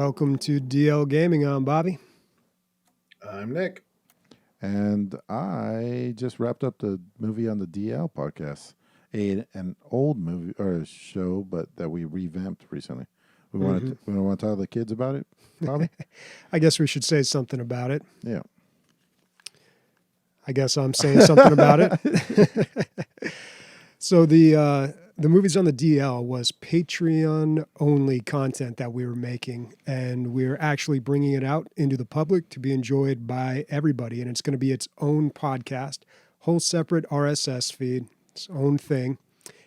Welcome to DL Gaming. I'm Bobby. I'm Nick. And I just wrapped up the movie on the DL podcast, an old movie or a show, but that we revamped recently. We want to tell the kids about it, Bobby? I guess we should say something about it. Yeah. I guess I'm saying something about it. So the movies on the DL was Patreon only content that we were making, and we're actually bringing it out into the public to be enjoyed by everybody. And it's going to be its own podcast, whole separate RSS feed, its own thing.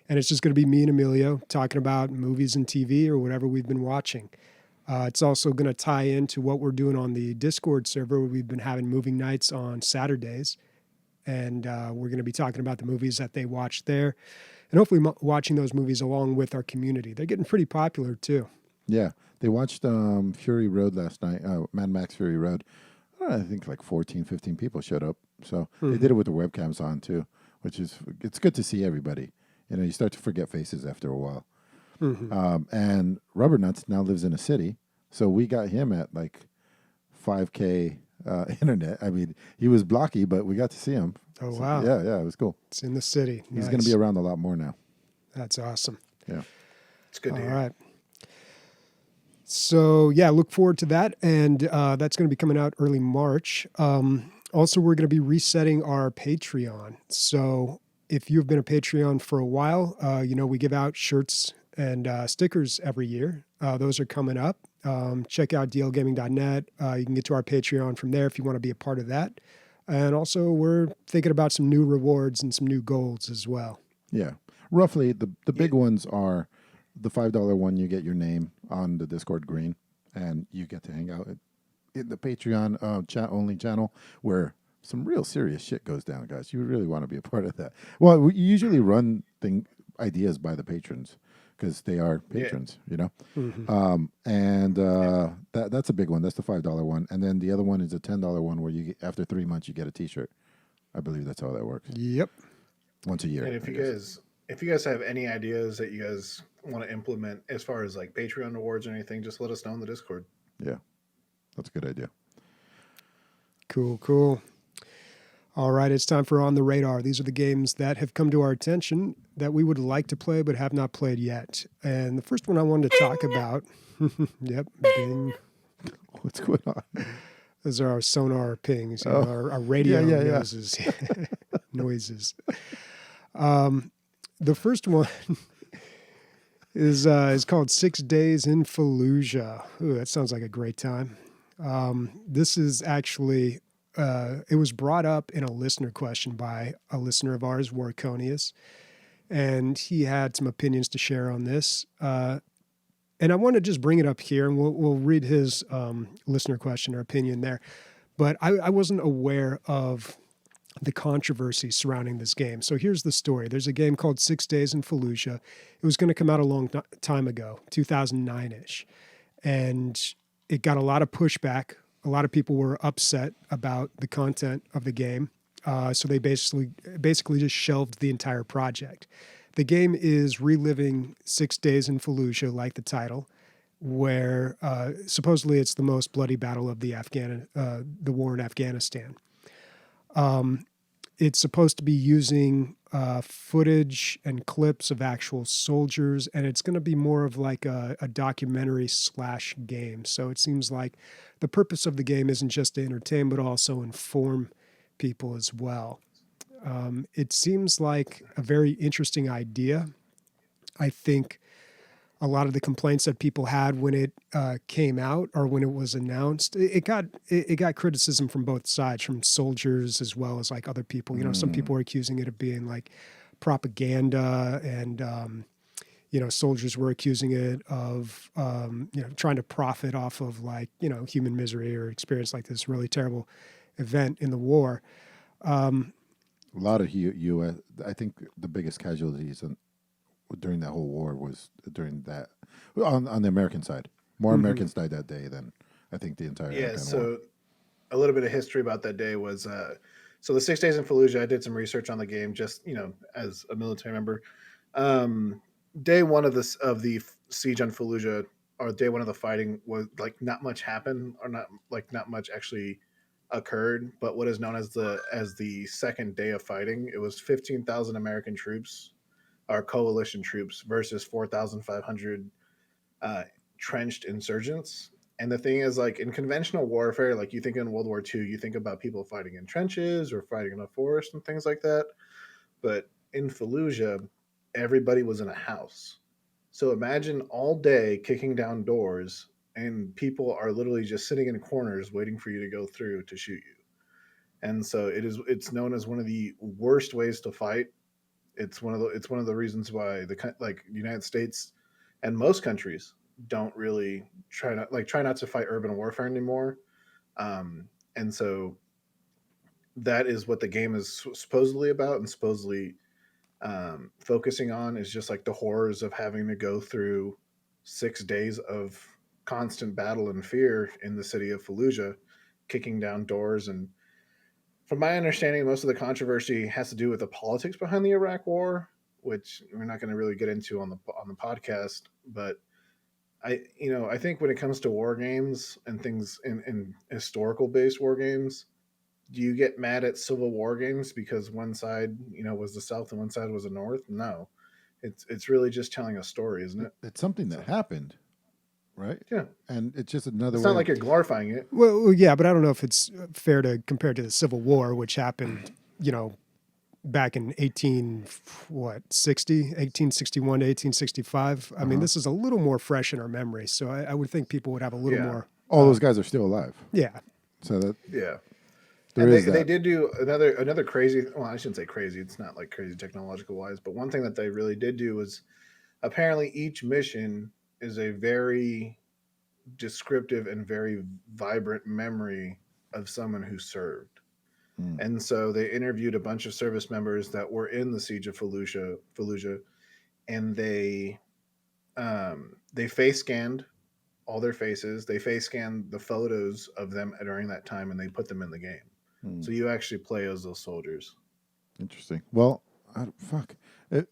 And it's just going to be me and Emilio talking about movies and TV or whatever we've been watching. It's also going to tie into what we're doing on the Discord server. We've been having movie nights on Saturdays, and we're going to be talking about the movies that they watch there. And hopefully watching those movies along with our community. They're getting pretty popular, too. Yeah. They watched Fury Road last night, Mad Max Fury Road. I think like 14, 15 people showed up. So they did it with the webcams on, too, which is, it's good to see everybody. You know, you start to forget faces after a while. And Rubber Nuts now lives in a city. So we got him at like 5K internet. I mean, he was blocky, but we got to see him. Oh, So, wow. yeah, it was cool. It's in the city. He's going to be around a lot more now. That's awesome. Yeah. It's good to hear. All right. So, yeah, look forward to that. And that's going to be coming out early March. Also, we're going to be resetting our Patreon. So if you've been a Patreon for a while, we give out shirts and stickers every year. Those are coming up. Check out dlgaming.net. You can get to our Patreon from there if you want to be a part of that. And also, we're thinking about some new rewards and some new goals as well. Yeah. Roughly, the big ones are the $5 one, you get your name on the Discord green, and you get to hang out in the Patreon chat-only channel where some real serious shit goes down, guys. You really want to be a part of that. Well, we usually run ideas by the patrons because they are patrons, you know? That's a big one. That's the $5 one. And then the other one is a $10 one where after 3 months, you get a T-shirt. I believe that's how that works. Yep. Once a year. And if you guys have any ideas that you guys want to implement as far as like Patreon rewards or anything, just let us know in the Discord. Yeah. That's a good idea. Cool. All right, it's time for On the Radar. These are the games that have come to our attention that we would like to play but have not played yet. And the first one I wanted to talk about, yep, bing. What's going on? Those are our sonar pings, our radio noises. noises. The first one is called 6 Days in Fallujah. Ooh, that sounds like a great time. This is actually... it was brought up in a listener question by a listener of ours, Warconius, and he had some opinions to share on this. And I want to just bring it up here, and we'll read his listener question or opinion there. But I wasn't aware of the controversy surrounding this game. So here's the story. There's a game called 6 Days in Fallujah. It was going to come out a long time ago, 2009-ish. And it got a lot of pushback. A lot of people were upset about the content of the game, so they basically just shelved the entire project. The game is reliving 6 Days in Fallujah, like the title, where supposedly it's the most bloody battle of the war in Afghanistan. It's supposed to be using footage and clips of actual soldiers, and it's going to be more of like a documentary / game. So it seems like the purpose of the game isn't just to entertain, but also inform people as well. It seems like a very interesting idea. I think a lot of the complaints that people had when it came out or when it was announced, it got criticism from both sides, from soldiers as well as like other people. You know, some people were accusing it of being like propaganda, and soldiers were accusing it of trying to profit off of like human misery or experience like this really terrible event in the war. A lot of U.S. I think the biggest casualties during that whole war was during that on the American side. More Americans died that day than I think the entire Afghan war. A little bit of history about that day was so the 6 Days in Fallujah. I did some research on the game, just as a military member. Day one of the siege on Fallujah, or day one of the fighting was like not much happened, or not much actually occurred. But what is known as the second day of fighting, it was 15,000 American troops or coalition troops versus 4,500 uh, trenched insurgents. And the thing is, like in conventional warfare, like you think in World War II, you think about people fighting in trenches or fighting in a forest and things like that. But in Fallujah, everybody was in a house. So imagine all day kicking down doors, and people are literally just sitting in corners waiting for you to go through to shoot you. And so it's known as one of the worst ways to fight. It's one of the reasons why the United States and most countries don't really try not to fight urban warfare anymore. And so that is what the game is supposedly about, and supposedly focusing on is just like the horrors of having to go through 6 days of constant battle and fear in the city of Fallujah, kicking down doors. And from my understanding, most of the controversy has to do with the politics behind the Iraq War, which we're not going to really get into on the podcast. But I think when it comes to war games and things in historical based war games, do you get mad at Civil War games because one side, was the South and one side was the North? No, it's really just telling a story, isn't it? It's something that So happened, right? yeah, And it's just another it's way not of, like you're glorifying it. Well, yeah, but I don't know if it's fair to compare to the Civil War, which happened, back in 1861 to 1865. I mean, this is a little more fresh in our memory, so I would think people would have a little Yeah, more. all those guys are still alive. Yeah. So that yeah. there And is they that. did do another crazy. Well, I shouldn't say crazy. It's not like crazy technological wise, but one thing that they really did do was apparently each mission is a very descriptive and very vibrant memory of someone who served. Mm. And so they interviewed a bunch of service members that were in the siege of Fallujah, and they face scanned all their faces. They face scanned the photos of them during that time, and they put them in the game. Mm. So you actually play as those soldiers. Interesting. Well, fuck.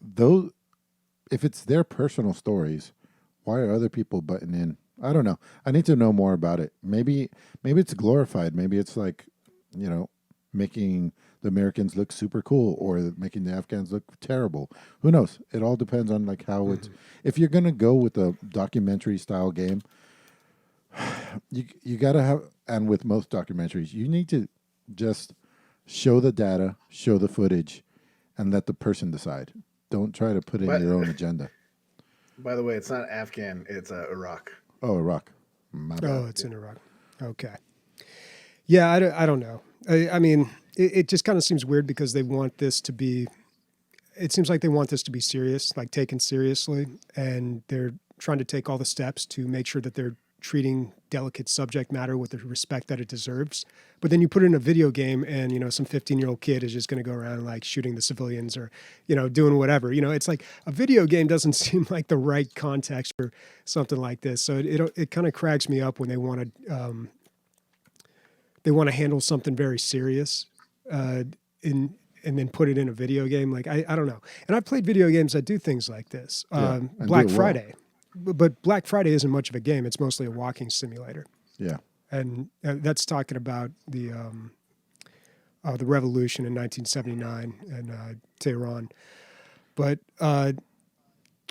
Those, if it's their personal stories, why are other people butting in? I don't know. I need to know more about it. Maybe it's glorified. Maybe it's like, you know, making the Americans look super cool or making the Afghans look terrible. Who knows? It all depends on like how it's. If you're gonna go with a documentary style game, you gotta have. And with most documentaries, you need to just show the data, show the footage, and let the person decide. Don't try to put in But your own agenda. by the way, it's not Afghan; it's Iraq. Oh, Iraq. My bad. Oh, it's in Iraq. Okay. Yeah, I don't know. I mean, it just kind of seems weird because they want this to be. It seems like they want this to be serious, like taken seriously, and they're trying to take all the steps to make sure that they're treating delicate subject matter with the respect that it deserves. But then you put it in a video game and, some 15-year-old kid is just going to go around like shooting the civilians or, doing whatever. It's like a video game doesn't seem like the right context for something like this. So it kind of cracks me up when they want to handle something very serious and then put it in a video game. Like, I don't know. And I've played video games that do things like this. Yeah, and do Black it well. Friday. But Black Friday isn't much of a game. It's mostly a walking simulator. Yeah. And that's talking about the revolution in 1979 in Tehran. But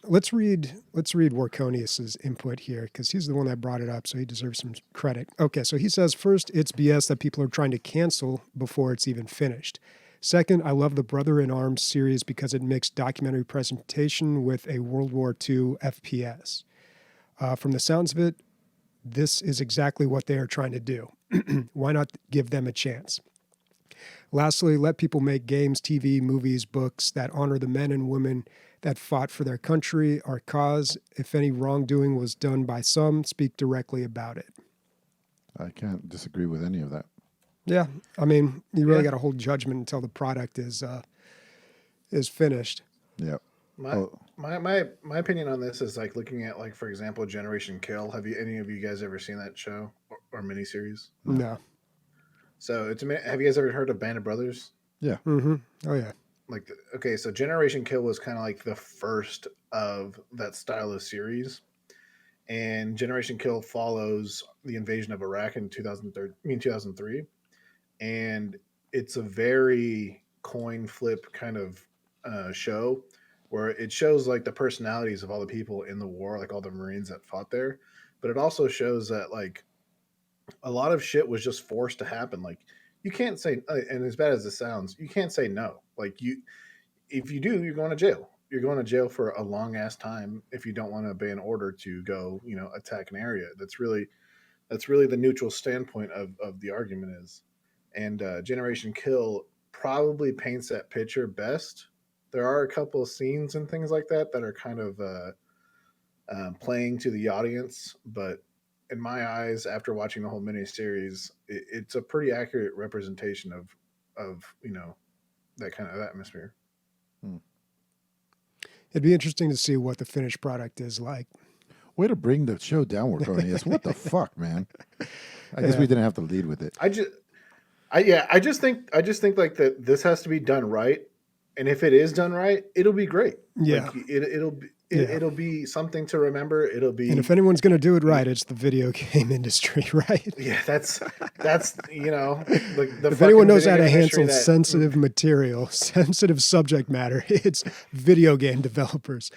let's read Warconius's input here because he's the one that brought it up, so he deserves some credit. Okay, so he says, first, it's BS that people are trying to cancel before it's even finished. Second, I love the Brother in Arms series because it mixed documentary presentation with a World War II FPS. From the sounds of it, this is exactly what they are trying to do. Why not give them a chance? Lastly, let people make games, TV, movies, books that honor the men and women that fought for their country, our cause. If any wrongdoing was done by some, speak directly about it. I can't disagree with any of that. Yeah, I mean, you really Yeah. got to hold judgment until the product is finished. Yeah. My, Oh. my opinion on this is like looking at, like, for example, Generation Kill. Have any of you guys ever seen that show or miniseries? No. So have you guys ever heard of Band of Brothers? Yeah. Mm-hmm. Oh yeah. Like, okay, so Generation Kill was kind of like the first of that style of series, and Generation Kill follows the invasion of Iraq in 2003, and it's a very coin flip kind of show where it shows like the personalities of all the people in the war, like all the Marines that fought there, but it also shows that like a lot of shit was just forced to happen. Like you can't say, and as bad as it sounds, you can't say no. Like if you do, you're going to jail. You're going to jail for a long ass time if you don't want to obey an order to go, attack an area. That's really the neutral standpoint of the argument is. And Generation Kill probably paints that picture best. There are a couple of scenes and things like that are kind of playing to the audience, but in my eyes, after watching the whole miniseries, it's a pretty accurate representation of that kind of atmosphere. It'd be interesting to see what the finished product is like. Way to bring the show down, Warconius. What the fuck, man? I guess we didn't have to lead with it. I just think like that this has to be done right, and if it is done right, it'll be great. Yeah, like it'll be something to remember. It'll be, and if anyone's going to do it right, it's the video game industry, right? Yeah, that's the if anyone knows how to handle sensitive material, sensitive subject matter, it's video game developers.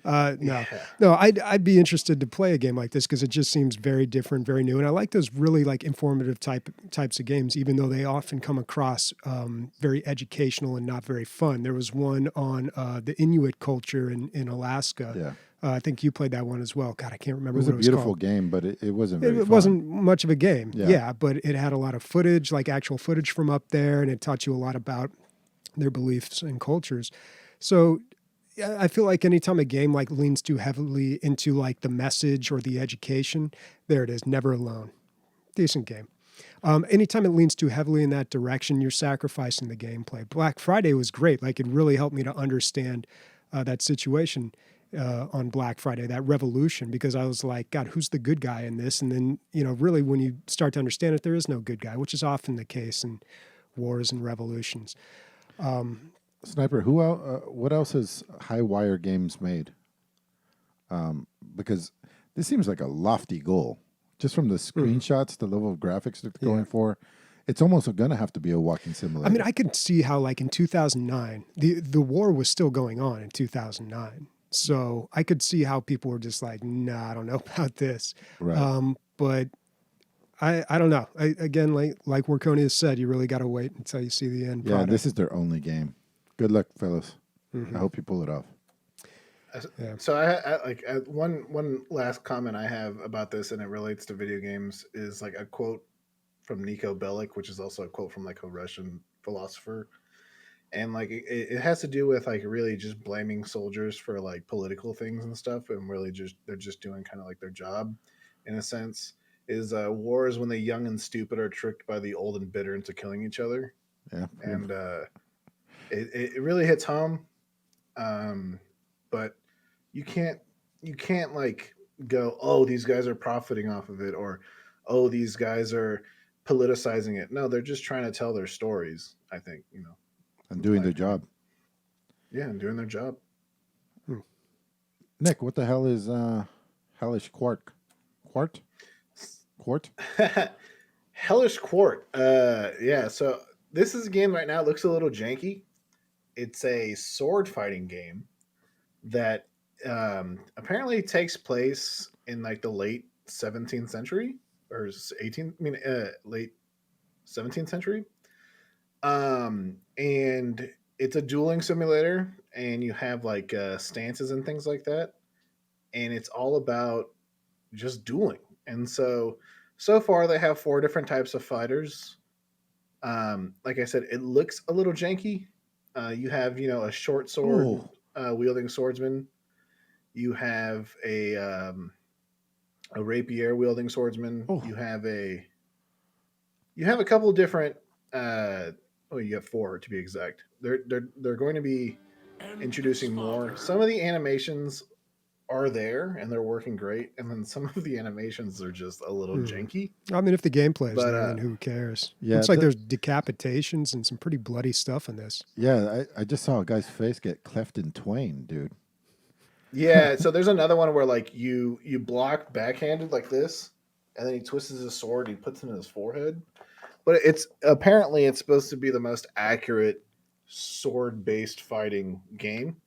No, I'd be interested to play a game like this because it just seems very different, very new, and I like those really like informative types of games, even though they often come across very educational and not very fun. There was one on the Inuit culture in Alaska. Yeah. I think you played that one as well. God, I can't remember. It was what a it was beautiful called. game, but it wasn't very It fun. wasn't much of a game. Yeah. Yeah, but it had a lot of footage, like actual footage from up there, and it taught you a lot about their beliefs and cultures. So I feel like anytime a game like leans too heavily into like the message or the education, there it is, Never Alone. Decent game. Anytime it leans too heavily in that direction, you're sacrificing the gameplay. Black Friday was great. Like it really helped me to understand that situation on Black Friday, that revolution, because I was like, God, who's the good guy in this? And then, really when you start to understand it, there is no good guy, which is often the case in wars and revolutions. Sniper, what else has High Wire Games made? Because this seems like a lofty goal. Just from the screenshots, the level of graphics they're going for, it's almost going to have to be a walking simulator. I mean, I could see how, like in 2009, the war was still going on in 2009. So I could see how people were just like, nah, I don't know about this. Right. But I don't know. Again, like Warconius said, you really got to wait until you see the end product. This is their only game. Good luck, fellas. I hope you pull it off. Yeah. So I one last comment I have about this, and it relates to video games, is like a quote from Nico Bellic, which is also a quote from like a Russian philosopher, and like it has to do with like really just blaming soldiers for like political things and stuff, and really they're just doing kind of like their job, in a sense. Is war is when the young and stupid are tricked by the old and bitter into killing each other. Yeah, and it really hits home. But you can't like go, oh, these guys are profiting off of it, or oh, these guys are politicizing it. No, they're just trying to tell their stories, I think, and doing their job. Yeah, and doing their job. Nick, what the hell is Hellish Quart? Quart? Hellish Quart. Yeah, so this is a game right now. It looks a little janky. It's a sword fighting game that apparently takes place in like the late 17th century or 18th, late 17th century. And it's a dueling simulator, and you have like stances and things like that. And it's all about just dueling. And so far they have 4 different types of fighters. Like I said, it looks a little janky. You have, a short sword wielding swordsman. You have a rapier wielding swordsman. You have a couple different. You have 4 to be exact. They're going to be introducing more. Some of the animations are there and they're working great, and then some of the animations are just a little janky. I mean, if the gameplay is there, then who cares? Yeah, looks like there's decapitations and some pretty bloody stuff in this. Yeah, I just saw a guy's face get cleft in twain, dude. Yeah, so there's another one where like you block backhanded like this, and then he twists his sword, he puts it in his forehead. But it's apparently it's supposed to be the most accurate sword based fighting game.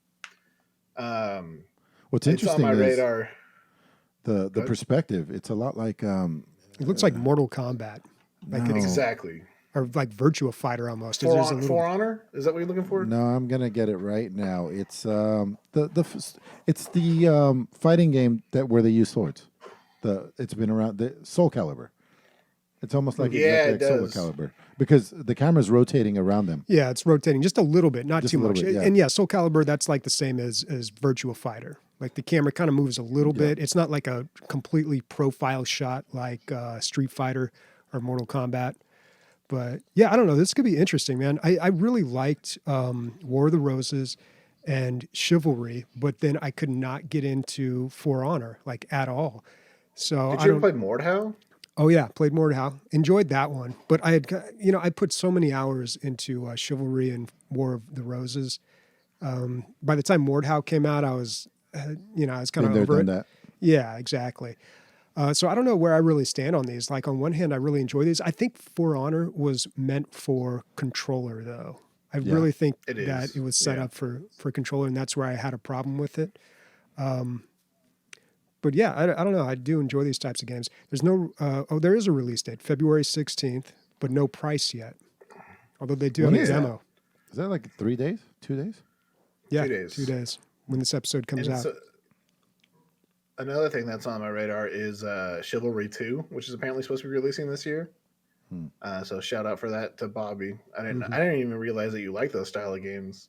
Um, What's it's on interesting my is radar. the Good. perspective. It's a lot like It looks like Mortal Kombat, like it's no. Exactly. or like Virtua Fighter almost. There's a little. For Honor? Is that what you're looking for? No, I'm gonna get it right now. It's it's the fighting game that where they use swords. It's been around the Soul Calibur. It's almost like Yeah, exactly it like Soul does. Calibur because the camera's rotating around them. Yeah, it's rotating just a little bit, not Just too a little much. bit, yeah. And yeah, Soul Calibur, that's like the same as Virtua Fighter. Like the camera kind of moves a little bit. It's not like a completely profile shot like Street Fighter or Mortal Kombat. But yeah, I don't know. This could be interesting, man. I really liked War of the Roses and Chivalry, but then I could not get into For Honor like at all. So Did I you ever don't. play Mordhau? Oh yeah, played Mordhau. Enjoyed that one, but I had I put so many hours into Chivalry and War of the Roses. By the time Mordhau came out, I was I was kind Been of there, over done it. that. Yeah, exactly. So I don't know where I really stand on these. Like on one hand, I really enjoy these. I think For Honor was meant for controller, though. I Yeah. really think It that is. it was set Yeah. up for controller, and that's where I had a problem with it. But yeah, I don't know. I do enjoy these types of games. There's no, there is a release date, February 16th, but no price yet. Although they do When have a is that? demo. Is that like 3 days? 2 days? Yeah, 2 days. 2 days when this episode comes And out. so another thing that's on my radar is Chivalry 2, which is apparently supposed to be releasing this year. So shout out for that to Bobby. I didn't even realize that you like those style of games.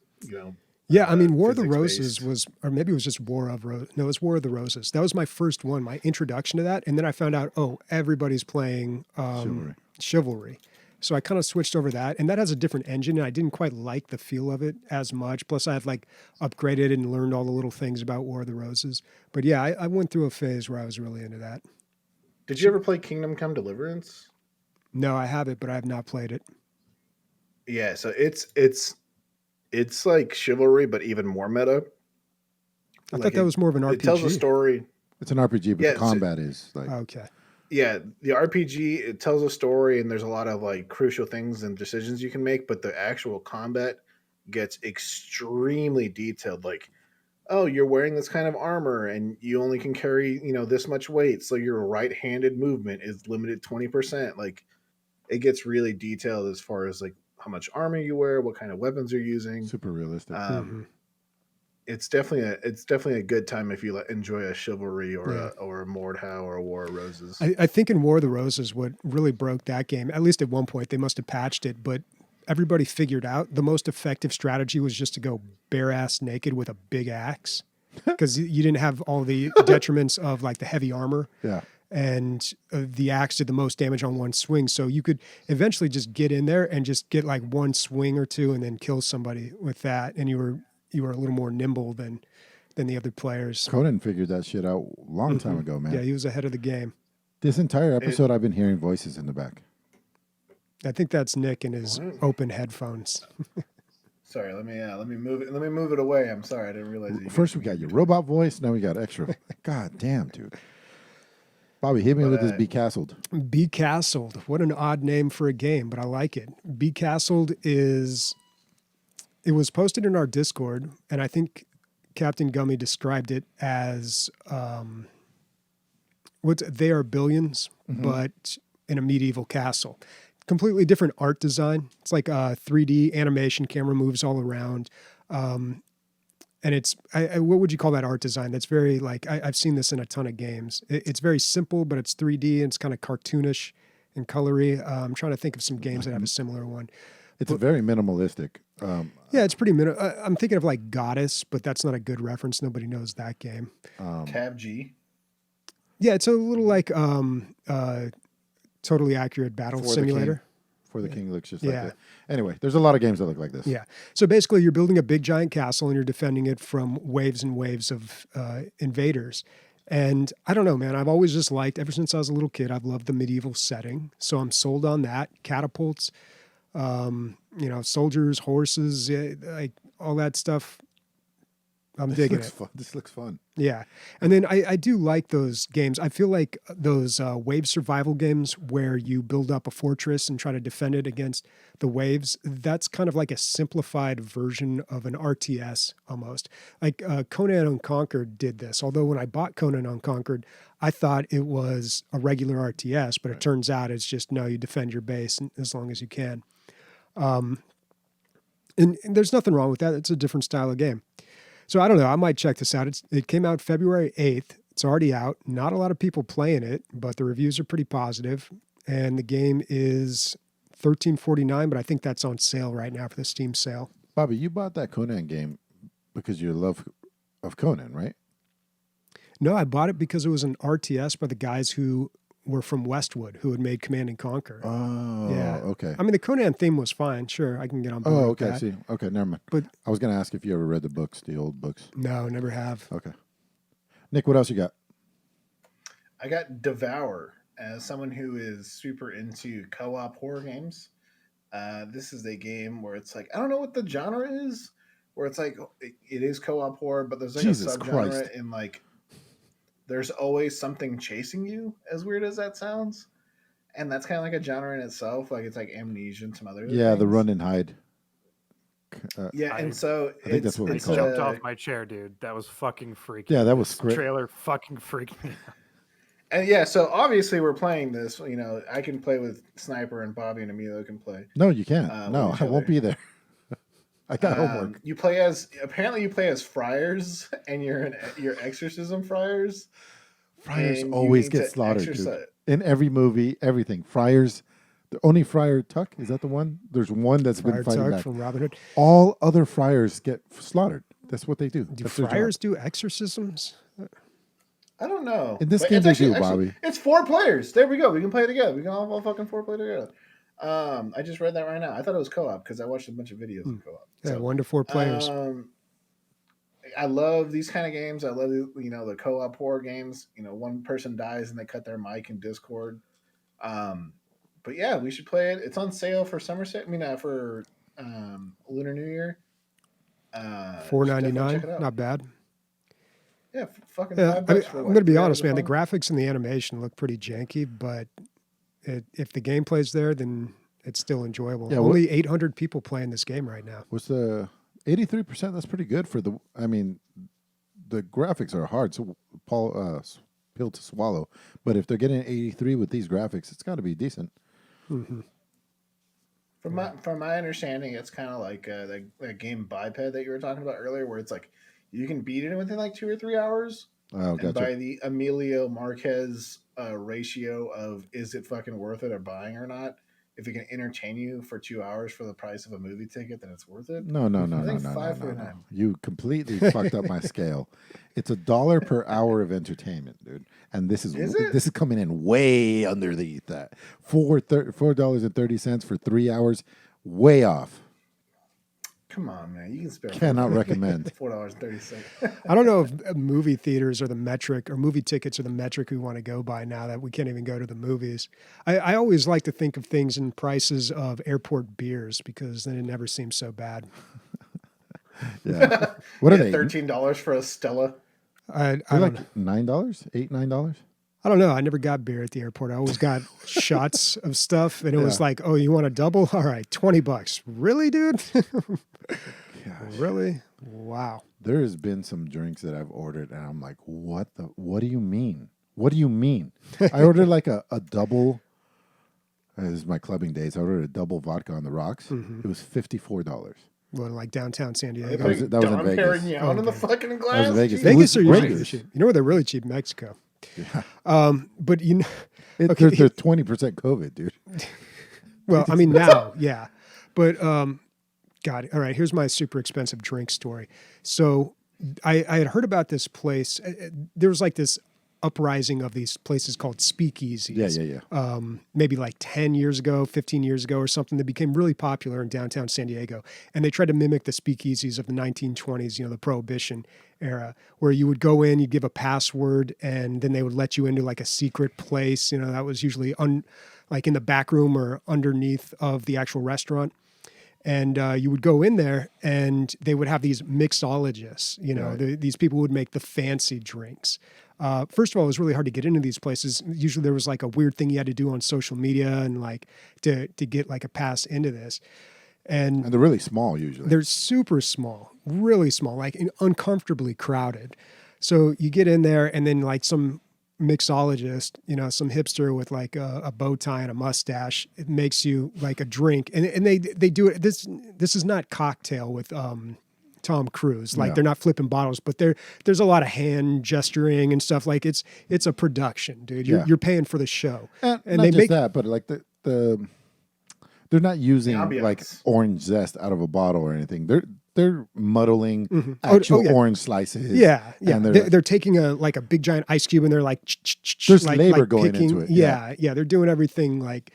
Yeah, I mean, War of the physics-based. Roses was, or maybe it was just War of Roses. No, it was War of the Roses. That was my first one, my introduction to that. And then I found out, oh, everybody's playing Chivalry. Chivalry. So I kind of switched over that. And that has a different engine. And I didn't quite like the feel of it as much. Plus, I had like upgraded and learned all the little things about War of the Roses. But yeah, I went through a phase where I was really into that. Did you ever play Kingdom Come Deliverance? No, I have it, but I have not played it. Yeah, so it's like Chivalry, but even more meta. I thought that was more of an RPG. It tells a story. It's an RPG, but Yeah, the combat is like Okay. Yeah, the RPG, it tells a story, and there's a lot of like crucial things and decisions you can make, but the actual combat gets extremely detailed. Like, oh, you're wearing this kind of armor, and you only can carry this much weight, so your right-handed movement is limited 20%. Like, it gets really detailed as far as like how much armor you wear, what kind of weapons you're using. super realistic. It's definitely a good time if you enjoy a Chivalry or a Mordhau or a War of Roses. I think in War of the Roses, what really broke that game, at least at one point, they must have patched it, but everybody figured out the most effective strategy was just to go bare ass naked with a big axe because you didn't have all the detriments of like the heavy armor. Yeah. And the axe did the most damage on one swing. So you could eventually just get in there and just get like one swing or two and then kill somebody with that. And you were a little more nimble than the other players. Conan figured that shit out a long time ago, man. Yeah, he was ahead of the game. This entire episode, I've been hearing voices in the back. I think that's Nick and his open headphones. Sorry, let me move it. Let me move it away. I'm sorry, I didn't realize. First, we got your robot voice. Now we got extra. God damn, dude. Bobby, hit me with this Becastled. Becastled. What an odd name for a game, but I like it. Becastled it was posted in our Discord, and I think Captain Gummy described it as they are billions, but in a medieval castle. Completely different art design. It's like a 3D animation, camera moves all around. And it's, what would you call that art design? That's very like, I've seen this in a ton of games. It's very simple, but it's 3D and it's kind of cartoonish and colory. I'm trying to think of some games that have a similar one. It's very minimalistic. Yeah, it's pretty I'm thinking of like Goddess, but that's not a good reference. Nobody knows that game. Tab G. Yeah, it's a little like Totally Accurate Battle Simulator. For the King looks just like that. Anyway, there's a lot of games that look like this. Yeah. So basically, you're building a big giant castle and you're defending it from waves and waves of invaders. And I don't know, man. I've always just liked, ever since I was a little kid, I've loved the medieval setting. So I'm sold on that. Catapults, soldiers, horses, like all that stuff. I'm digging it. This looks fun. Yeah. And then I do like those games. I feel like those wave survival games where you build up a fortress and try to defend it against the waves, that's kind of like a simplified version of an RTS almost. Like Conan Unconquered did this. Although when I bought Conan Unconquered, I thought it was a regular RTS, but it turns out it's just, no, you defend your base as long as you can. And there's nothing wrong with that. It's a different style of game. So I don't know. I might check this out. It came out February 8th. It's already out. Not a lot of people playing it, but the reviews are pretty positive. And the game is $13.49, but I think that's on sale right now for the Steam sale. Bobby, you bought that Conan game because your love of Conan, right? No, I bought it because it was an RTS by the guys who were from Westwood, who had made Command and Conquer. Oh, yeah. Okay. I mean, the Conan theme was fine. Sure, I can get on board with okay. that. See, okay, never mind. But I was going to ask if you ever read the books, the old books. No, never have. Okay. Nick, what else you got? I got Devour. As someone who is super into co-op horror games, this is a game where it's like, I don't know what the genre is, where it's like, it is co-op horror, but there's like Jesus a subgenre Christ. in like, there's always something chasing you, as weird as that sounds. And that's kind of like a genre in itself. Like it's like Amnesia and some other Yeah, things. the run and hide. Yeah, and so I think that's what we it's call it. Jumped off my chair, dude. That was fucking freaky. Yeah, that was This great. trailer fucking freaked me out. And yeah, so obviously we're playing this. You know, I can play with Sniper, and Bobby and Emilio can play. No, you can't. No, with each I won't other. be there. I got homework. You play as friars, and you're exorcism friars. Friars and you always need get to slaughtered, dude. exorcise- In every movie, everything. Friars, the only Friar Tuck, is that the one? There's one that's Friar been fighting Tuck back. from Robin Hood. All other friars get slaughtered. That's what they do. Do That's their job. friars do exorcisms? I don't know. In this But game it's they actually- do, Bobby. It's 4 players. There we go. We can play together. We can all fucking 4 play together. I just read that right now. I thought it was co-op because I watched a bunch of videos of co-op. Yeah, So, 1 to 4 players. I love these kind of games. I love the co-op horror games. You know, one person dies and they cut their mic in Discord. But yeah, we should play it. It's on sale for Somerset. I mean, for Lunar New Year. $4.99, check it out. not bad. Yeah, fucking Yeah, $5 for I'm what, going to be 3 honest, hours of man. The fun? graphics and the animation look pretty janky, but if the gameplay's there, then it's still enjoyable. Yeah, Only 800 people playing this game right now. What's the 83%? That's pretty good for the. I mean, the graphics are hard, so pill to swallow. But if they're getting 83 with these graphics, it's got to be decent. Mm-hmm. From my understanding, it's kind of like that game Biped that you were talking about earlier, where it's like you can beat it within like 2 or 3 hours. Oh, And gotcha. by the Emilio Marquez ratio of is it fucking worth it or buying or not, if it can entertain you for 2 hours for the price of a movie ticket, then it's worth it. No. I think No. $5.49. You completely fucked up my scale. It's $1 per hour of entertainment, dude. And this is it? this is coming in way underneath that. $4.30 for 3 hours, way off. Come on, man, you can spare. Cannot recommend. $4.30. I don't know if movie theaters are the metric or movie tickets are the metric we want to go by now that we can't even go to the movies. I always like to think of things in prices of airport beers because then it never seems so bad. Yeah. What are they? $13 for a Stella. I They're don't like $9, $9. I don't know. I never got beer at the airport. I always got shots of stuff, and it was Yeah. like, "Oh, you want a double? All right, $20. Really, dude? Gosh. Really? Wow." There has been some drinks that I've ordered, and I'm like, what do you mean? What do you mean? I ordered like a double. This is my clubbing days. I ordered a double vodka on the rocks. Mm-hmm. It was $54. Well, like downtown San They Diego. That was put in Dom Vegas. Perignon Oh, in the okay. fucking glass. Vegas. Jeez. Vegas It are was usually great. cheap. You know where they're really cheap? Mexico. Yeah. But you know, They're okay. 20% COVID, dude. Well, I mean now, yeah. But God, all right. Here's my super expensive drink story. So I had heard about this place. There was like this uprising of these places called speakeasies. Yeah. Maybe like 10 years ago, 15 years ago or something, that became really popular in downtown San Diego. And they tried to mimic the speakeasies of the 1920s, the Prohibition era, where you would go in, you'd give a password, and then they would let you into like a secret place. That was usually like in the back room or underneath of the actual restaurant. And you would go in there, and they would have these mixologists. You know, Right. these people would make the fancy drinks. First of all, it was really hard to get into these places. Usually, there was like a weird thing you had to do on social media and like to get like a pass into this. And they're really small usually. They're super small, really small, like uncomfortably crowded. So you get in there, and then like some mixologist, you know, some hipster with like a bow tie and a mustache, it makes you like a drink, and they do it. This is not Cocktail with Tom Cruise. Like No. they're not flipping bottles, but there's a lot of hand gesturing and stuff. Like it's a production, dude. You're paying for the show, and and not they just make that, but like the they're not using ambiance. like orange zest out of a bottle or anything. They're muddling Mhm. actual yeah. orange slices. Yeah, yeah. And They're taking a big giant ice cube, and they're like, There's like, labor like going picking, into it, Yeah, they're doing everything like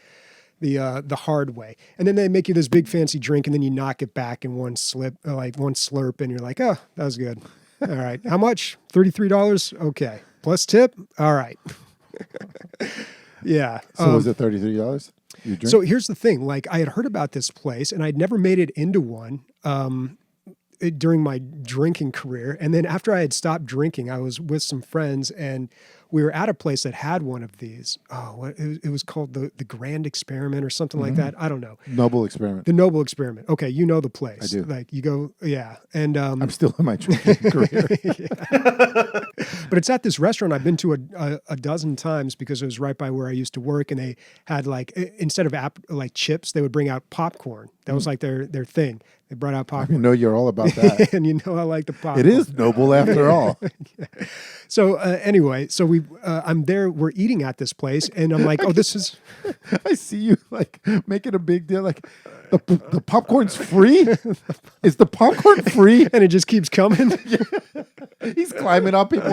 the hard way, and then they make you this big fancy drink, and then you knock it back in one slurp, and you're like, oh, that was good. All right, how much? $33. Okay, plus tip. All right. Yeah. So was it $33? You drink? So here's the thing. Like I had heard about this place, and I'd never made it into one during my drinking career. And then after I had stopped drinking, I was with some friends, and we were at a place that had one of these. Oh, it was called the Grand Experiment or something like that. I don't know. Noble experiment. The Noble Experiment. Okay, you know the place. I do. Like you go, yeah. And I'm still in my drinking career. but it's at this restaurant I've been to a dozen times because it was right by where I used to work, and they had like instead of like chips, they would bring out popcorn. That was like their thing. They brought out You popcorn. know you're all about that. And you know I like the popcorn. It is noble after all. So anyway, so I'm there. We're eating at this place, and I'm like, oh, this is. I see you like making a big deal. Like the popcorn's free. Is the popcorn free? And it just keeps coming. He's climbing up. People.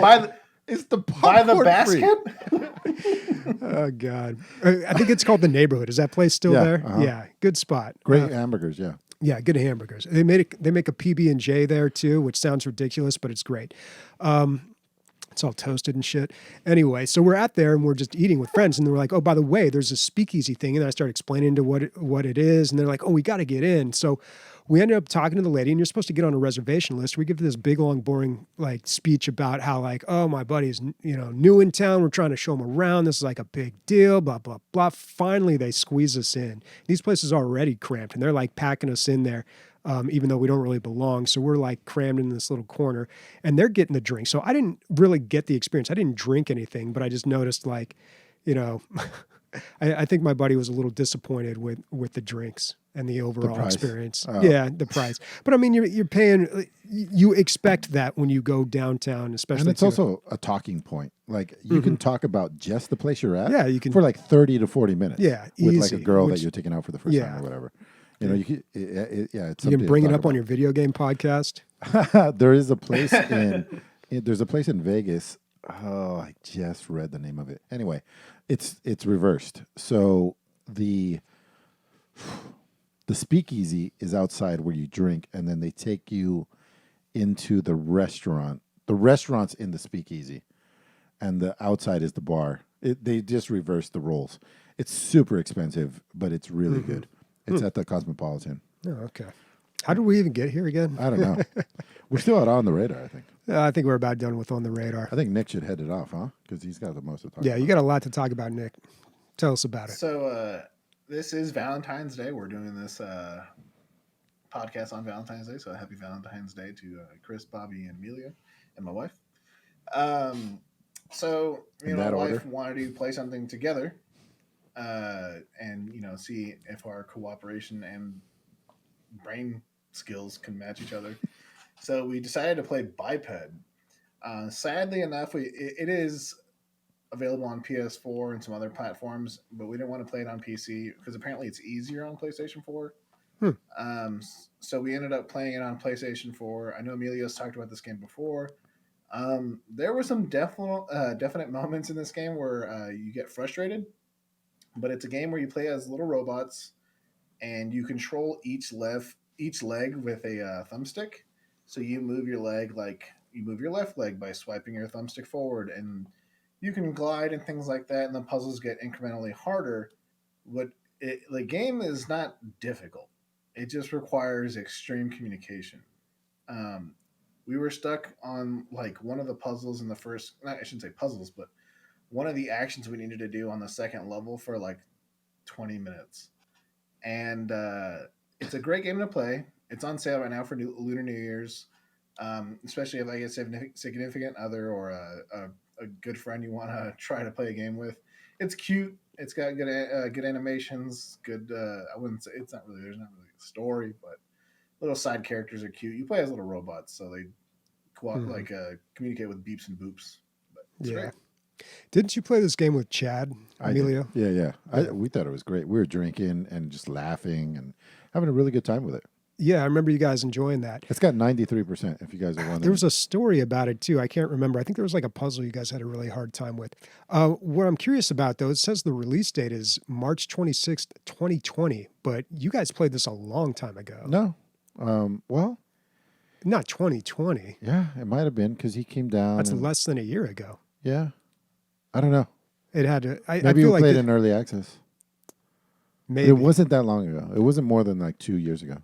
Is the By popcorn the free? basket? Oh God, I think it's called the Neighborhood. Is that place still Yeah, there? uh-huh. Yeah, good spot. Great hamburgers. Yeah. Yeah, good hamburgers. They make a PB&J there too, which sounds ridiculous, but it's great. It's all toasted and shit. Anyway, so we're at there and we're just eating with friends, and they're like, "Oh, by the way, there's a speakeasy thing," and I start explaining to what it is, and they're like, "Oh, we got to get in." So we ended up talking to the lady, and you're supposed to get on a reservation list. We give this big, long, boring like speech about how like, "Oh, my buddy's new in town. We're trying to show him around. This is like a big deal." Blah blah blah. Finally, they squeeze us in. These places are already cramped, and they're like packing us in there. Even though we don't really belong. So we're like crammed in this little corner, and they're getting the drink. So I didn't really get the experience. I didn't drink anything, but I just noticed like, I think my buddy was a little disappointed with the drinks and the overall price. experience. Oh. Yeah, the price. But I mean, you're paying, you expect that when you go downtown, especially. And it's also a talking point. Like you can talk about just the place you're at. Yeah, you can- for like 30 to 40 minutes. Yeah, with like easy, that girl that which- you're taking out for the first Yeah. time or whatever. You know, you can, it's you something can to bring it talk up on about. your video game podcast. There is a place there's a place in Vegas. Oh, I just read the name of it. Anyway, it's reversed. So the speakeasy is outside where you drink, and then they take you into the restaurant. The restaurant's in the speakeasy, and the outside is the bar. They just reversed the roles. It's super expensive, but it's really good. It's at the Cosmopolitan. Oh, okay. How did we even get here again? I don't know. We're still out on the radar, I think. I think we're about done with On the Radar. I think Nick should head it off, huh? Because he's got the most to talk Yeah, about. you got a lot to talk about, Nick. Tell us about it. So this is Valentine's Day. We're doing this podcast on Valentine's Day. So happy Valentine's Day to Chris, Bobby, and Emilio, and my wife. So In my that wife order? wanted to play something together, and see if our cooperation and brain skills can match each other. So we decided to play Biped. Sadly enough, it is available on PS4 and some other platforms, but we didn't want to play it on PC because apparently it's easier on PlayStation 4. So we ended up playing it on PlayStation 4. I know Emilio's talked about this game before. There were some definite moments in this game where you get frustrated, but it's a game where you play as little robots and you control each leg with a thumbstick. So you move your leg like you move your left leg by swiping your thumbstick forward, and you can glide and things like that, and the puzzles get incrementally harder. The game is not difficult. It just requires extreme communication. Um, we were stuck on like one of the puzzles in the first. Not, I shouldn't say puzzles, but one of the actions we needed to do on the second level for like 20 minutes. And it's a great game to play. It's on sale right now for Lunar New Year's, especially if I get a significant other or a good friend you want to try to play a game with. It's cute. It's got good animations. Good. I wouldn't say it's not really. There's not really a story, but little side characters are cute. You play as little robots, so they communicate with beeps and boops. But it's Yeah. great. Didn't you play this game with Chad, Emilio? Yeah. We thought it was great. We were drinking and just laughing and having a really good time with it. Yeah, I remember you guys enjoying that. It's got 93%, if you guys are wondering. There was a story about it too. I can't remember. I think there was like a puzzle you guys had a really hard time with. What I'm curious about though, it says the release date is March 26th, 2020, but you guys played this a long time ago. No. Well, not 2020. Yeah, it might have been because he came down. That's less than a year ago. Yeah. I don't know. It had to. Maybe we played in early access. Maybe. It wasn't that long ago. It wasn't more than like 2 years ago.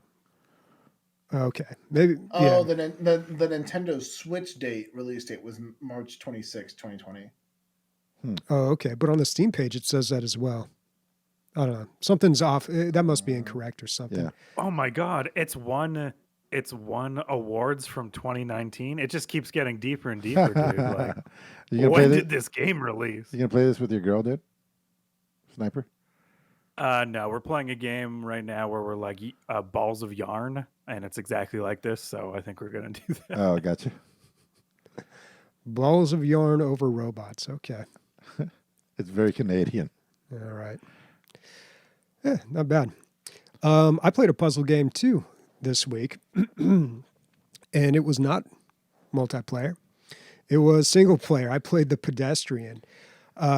Okay. Maybe. Oh, yeah. the Nintendo Switch release date was March 26, 2020. Oh, okay. But on the Steam page, it says that as well. I don't know. Something's off. That must be incorrect or something. Yeah. Oh my God. It's won awards from 2019. It just keeps getting deeper and deeper, dude. Like, when did this game release? You gonna play this with your girl, dude? Sniper? No, we're playing a game right now where we're like balls of yarn, and it's exactly like this. So I think we're gonna do that. Oh, gotcha. Balls of yarn over robots. Okay. It's very Canadian. All right. Yeah, not bad. I played a puzzle game too this week, and it was not multiplayer. It was single player. I played the Pedestrian.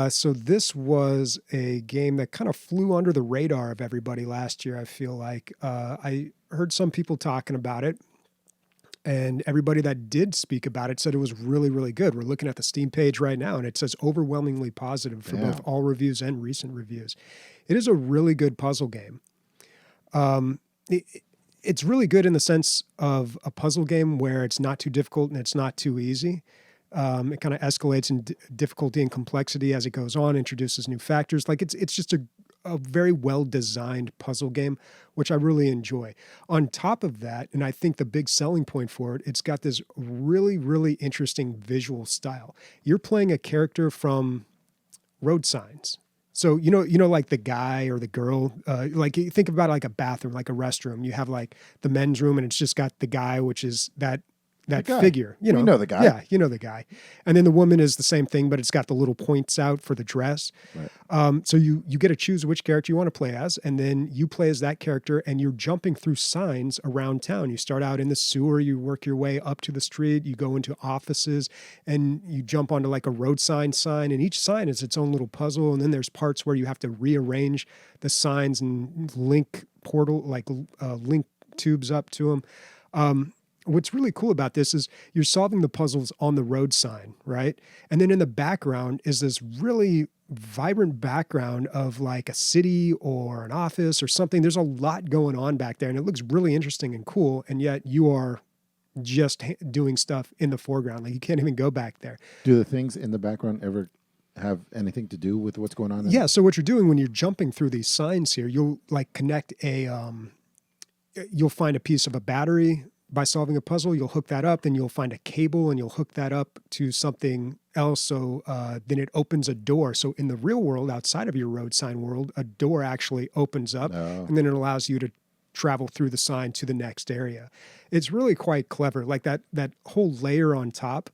So this was a game that kind of flew under the radar of everybody last year, I feel like. I heard some people talking about it, and everybody that did speak about it said it was really, really good. We're looking at the Steam page right now, and it says overwhelmingly positive for both all reviews and recent reviews. It is a really good puzzle game. It's really good in the sense of a puzzle game where it's not too difficult and it's not too easy. It kind of escalates in difficulty and complexity as it goes on, introduces new factors. Like it's just a very well-designed puzzle game, which I really enjoy. On top of that, and I think the big selling point for it, it's got this really, really interesting visual style. You're playing a character from road signs. So, you know, like the guy or the girl, like you think about like a bathroom, like a restroom. You have like the men's room and it's just got the guy, which is that figure. You know the guy. Yeah, you know the guy. And then the woman is the same thing, but it's got the little points out for the dress. Right. So you get to choose which character you want to play as, and then you play as that character, and you're jumping through signs around town. You start out in the sewer, you work your way up to the street, you go into offices, and you jump onto like a road sign, and each sign is its own little puzzle, and then there's parts where you have to rearrange the signs and link link tubes up to them. What's really cool about this is you're solving the puzzles on the road sign, right? And then in the background is this really vibrant background of like a city or an office or something. There's a lot going on back there and it looks really interesting and cool. And yet you are just doing stuff in the foreground. Like you can't even go back there. Do the things in the background ever have anything to do with what's going on? Yeah. So what you're doing when you're jumping through these signs here, you'll like connect you'll find a piece of a battery. By solving a puzzle, you'll hook that up, then you'll find a cable and you'll hook that up to something else. So then it opens a door. So in the real world, outside of your road sign world, a door actually opens up and then it allows you to travel through the sign to the next area. It's really quite clever. Like that whole layer on top,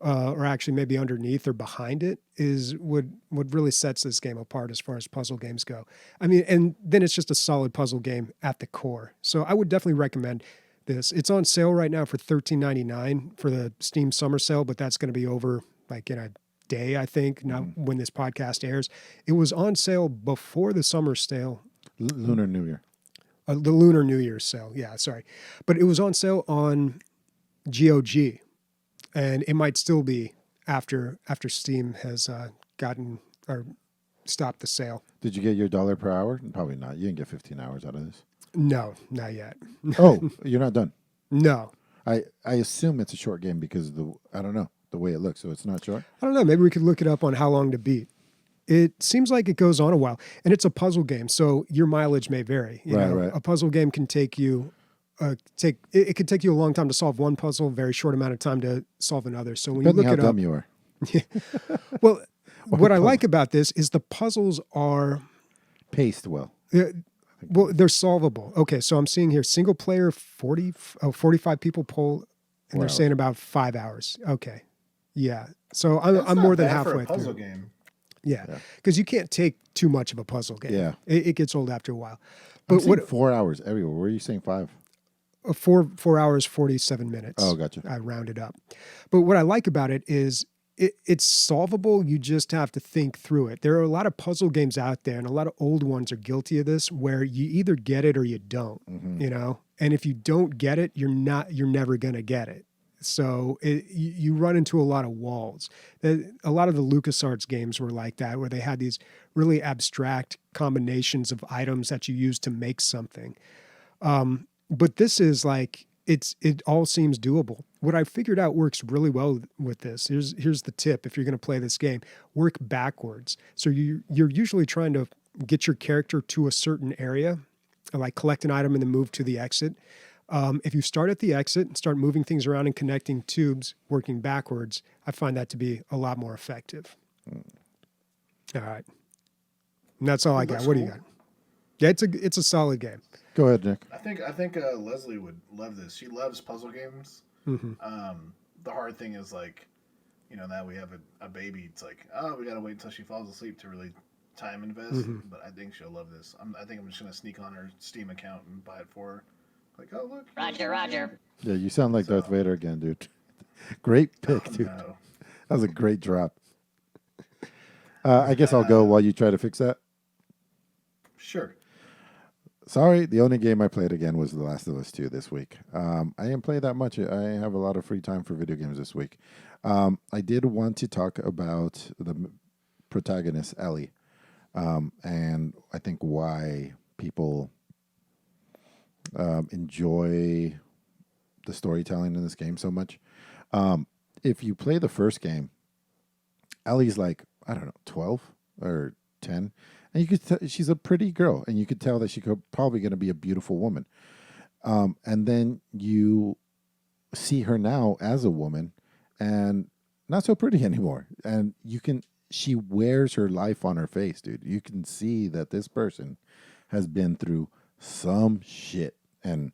or actually maybe underneath or behind it, is what really sets this game apart as far as puzzle games go. I mean, and then it's just a solid puzzle game at the core. So I would definitely recommend this. It's on sale right now for $13.99 for the Steam summer sale, but that's going to be over like in a day, I think, not when this podcast airs. It was on sale before the summer sale. Lunar New Year. The Lunar New Year sale. Yeah, sorry. But it was on sale on GOG, and it might still be after Steam has gotten or stopped the sale. Did you get your $1 per hour? Probably not. You didn't get 15 hours out of this. No, not yet. Oh, you're not done. No. I assume it's a short game because I don't know the way it looks, so it's not short. I don't know. Maybe we could look it up on how long to beat. It seems like it goes on a while, and it's a puzzle game, so your mileage may vary. You know, Right. a puzzle game can take you it could take you a long time to solve one puzzle, a very short amount of time to solve another. So when Depending you look how it dumb up, you are. well, what I like about this is the puzzles are Paced well. they're solvable. Okay, so I'm seeing here single player 45 people poll, and they're saying about 5 hours. Okay, yeah. So I'm more than halfway for a puzzle through. game. Yeah, because you can't take too much of a puzzle game. Yeah. It gets old after a while. I'm But seeing 4 hours everywhere. Where are you saying 5? 4 hours 47 minutes. Oh, gotcha. I rounded up. But what I like about it is it's solvable. You just have to think through it. There are a lot of puzzle games out there, and a lot of old ones are guilty of this, where you either get it or you don't. You know, and if you don't get it, you're never gonna get it. So you run into a lot of walls. A lot of the LucasArts games were like that, where they had these really abstract combinations of items that you use to make something. But this is like it all seems doable. What I figured out works really well with this. Here's the tip: if you're going to play this game, work backwards. So you're usually trying to get your character to a certain area, like collect an item and then move to the exit. If you start at the exit and start moving things around and connecting tubes, working backwards, I find that to be a lot more effective. All right, and that's all I got. What do you got? Yeah, it's a solid game. Go ahead, Nick. I think Leslie would love this. She loves puzzle games. The hard thing is like, now we have a baby. It's like, oh, we gotta wait until she falls asleep to really time invest. But I think she'll love this. I think I'm just gonna sneak on her Steam account and buy it for her. Like, oh look. Roger. Yeah, you sound like Darth Vader again, dude. Great pick, dude. No. That was a great drop. I guess I'll go while you try to fix that. Sure. Sorry, the only game I played again was The Last of Us 2 this week. I didn't play that much. I have a lot of free time for video games this week. I did want to talk about the protagonist, Ellie, and I think why people enjoy the storytelling in this game so much. If you play the first game, Ellie's like, I don't know, 12 or 10. And you could tell she's a pretty girl, and you could tell that she's probably going to be a beautiful woman. And then you see her now as a woman, and not so pretty anymore. And she wears her life on her face, dude. You can see that this person has been through some shit, and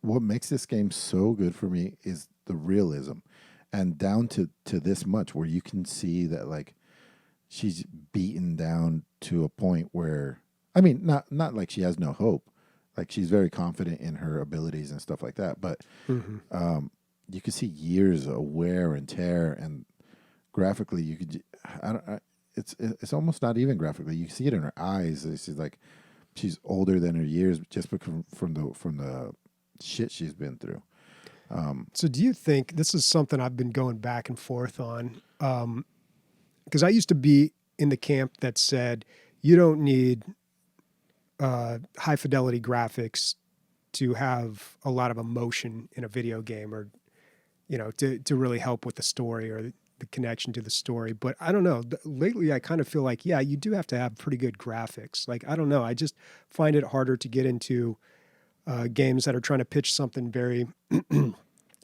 what makes this game so good for me is the realism. And down to this much, where you can see that like she's beaten down to a point where, I mean, not like she has no hope. Like she's very confident in her abilities and stuff like that. But you can see years of wear and tear, and graphically, you could. It's almost not even graphically. You see it in her eyes. She's older than her years, just from the shit she's been through. So do you think this is something I've been going back and forth on? Because I used to be in the camp that said you don't need high fidelity graphics to have a lot of emotion in a video game, or to really help with the story or the connection to the story. But I don't know. Lately, I kind of feel like, yeah, you do have to have pretty good graphics. Like, I don't know. I just find it harder to get into games that are trying to pitch something very,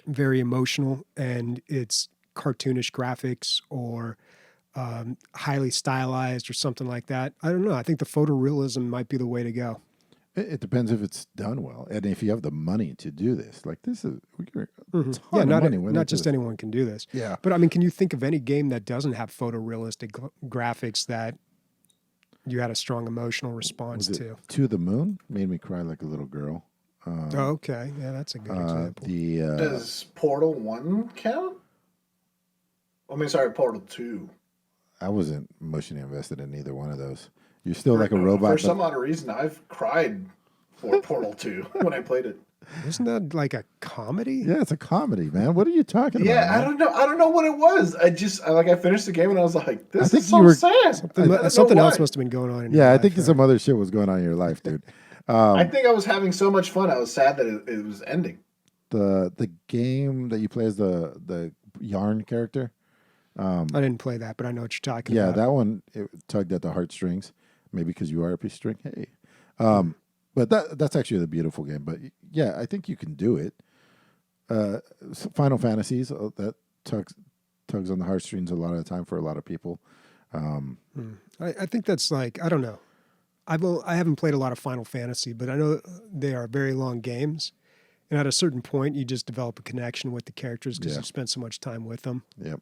very emotional, and it's cartoonish graphics or highly stylized or something like that. I don't know. I think the photorealism might be the way to go. It depends if it's done well, and if you have the money to do this. Like this is Not just anyone can do this. Yeah, but I mean, can you think of any game that doesn't have photorealistic graphics that you had a strong emotional response to? To the Moon made me cry like a little girl. Okay, yeah, that's a good example. Does Portal 1 count? I mean, sorry, Portal 2. I wasn't emotionally invested in either one of those. You're still like a robot. For some odd reason, I've cried for Portal 2 when I played it. Wasn't that like a comedy? Yeah, it's a comedy, man. What are you talking about? Yeah, I Man? don't know. I don't know what it was. I finished the game and I was like, I this think is you so were- sad. I don't know Something else why. must have been going on in Yeah, your I life. think Right? some other shit was going on in your life, dude. I think I was having so much fun. I was sad that it was ending. The game that you play as the yarn character. I didn't play that, but I know what you're talking Yeah, about. that one it tugged at the heartstrings. Maybe because you are a piece of string. Hey, but that's actually the beautiful game. But yeah, I think you can do it. Final Fantasies that tugs on the heartstrings a lot of the time for a lot of people. I think that's like, I don't know. I haven't played a lot of Final Fantasy, but I know they are very long games. And at a certain point, you just develop a connection with the characters because Yeah. you spent so much time with them. Yep.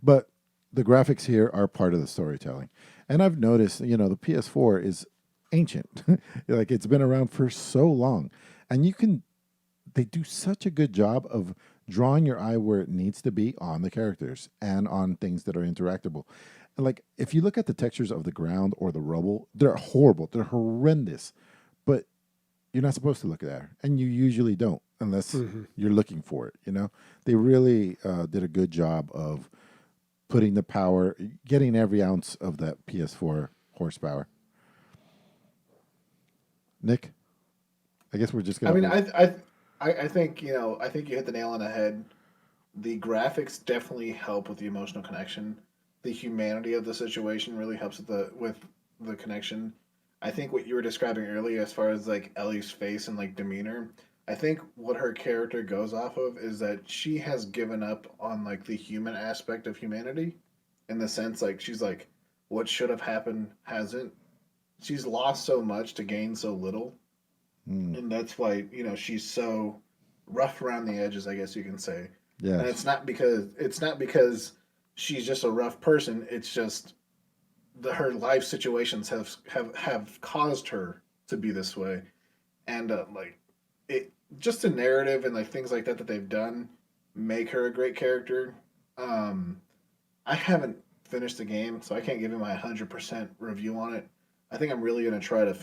But the graphics here are part of the storytelling. And I've noticed, the PS4 is ancient. Like it's been around for so long. And they do such a good job of drawing your eye where it needs to be on the characters and on things that are interactable. And like if you look at the textures of the ground or the rubble, they're horrible. They're horrendous. But you're not supposed to look at that. And you usually don't unless you're looking for it, They really did a good job of putting the power, getting every ounce of that PS4 horsepower. Nick, I guess we're just gonna. I think I think you hit the nail on the head. The graphics definitely help with the emotional connection. The humanity of the situation really helps with the connection. I think what you were describing earlier, as far as like Ellie's face and like demeanor, I think what her character goes off of is that she has given up on like the human aspect of humanity, in the sense like she's like, what should have happened hasn't. She's lost so much to gain so little, and that's why she's so rough around the edges, I guess you can say. And Yes. it's not because she's just a rough person. It's just her life situations have caused her to be this way, and like it just the narrative and like things like that they've done make her a great character. Um, I haven't finished the game, so I can't give you my 100% review on it. I think I'm really gonna try to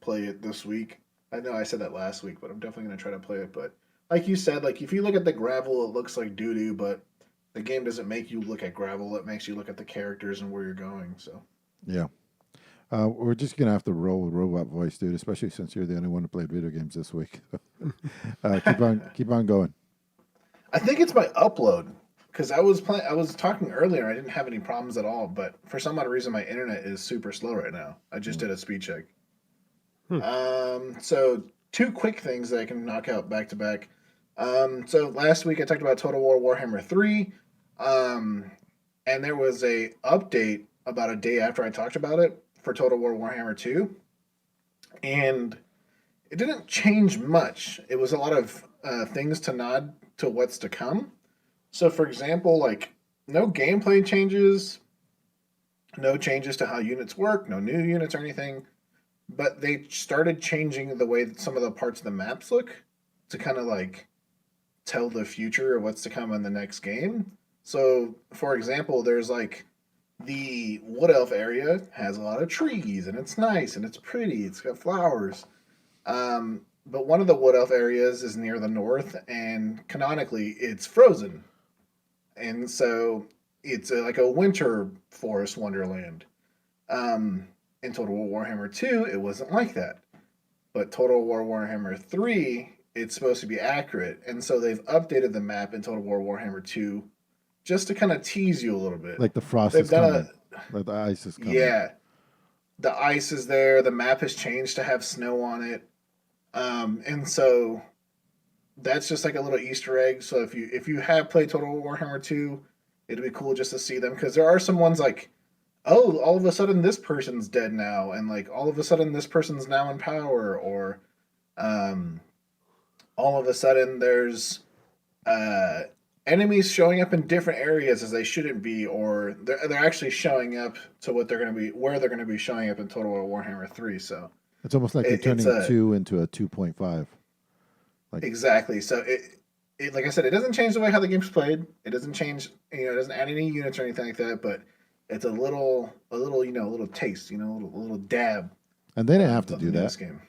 play it this week. I know I said that last week, but I'm definitely gonna try to play it. But like you said, like if you look at the gravel, it looks like doo doo, but the game doesn't make you look at gravel. It makes you look at the characters and where you're going. So Yeah. We're just gonna have to roll with robot voice, dude. Especially since you're the only one who played video games this week. Keep on going. I think it's my upload because I was talking earlier. I didn't have any problems at all, but for some odd reason, my internet is super slow right now. I just did a speed check. So two quick things that I can knock out back to back. So last week I talked about Total War Warhammer 3. And there was a update about a day after I talked about it for Total War Warhammer 2. And it didn't change much. It was a lot of things to nod to what's to come. So, for example, like no gameplay changes, no changes to how units work, no new units or anything. But they started changing the way that some of the parts of the maps look to kind of like tell the future of what's to come in the next game. So, for example, there's like the Wood Elf area has a lot of trees and it's nice and it's pretty. It's got flowers. But one of the Wood Elf areas is near the north, and canonically, it's frozen, and so it's like a winter forest wonderland. In Total War Warhammer 2, it wasn't like that, but Total War Warhammer 3, it's supposed to be accurate, and so they've updated the map in Total War Warhammer 2 just to kind of tease you a little bit. Like the frost They've is done coming. Like the ice is coming. yeah, the ice is there. The map has changed to have snow on it. And so that's just like a little Easter egg. So if you have played Total Warhammer 2, it'd be cool just to see them, because there are some ones like, oh, all of a sudden this person's dead now, and like all of a sudden this person's now in power, or all of a sudden there's enemies showing up in different areas as they shouldn't be, or they're actually showing up to what they're going to be, where they're going to be showing up in Total War Warhammer 3. So It's almost like they're turning 2 into a 2.5. Like exactly. So it like I said, it doesn't change the way how the game's played. It doesn't change, it doesn't add any units or anything like that. But it's a little taste, a little dab. And they didn't have to do that. This game.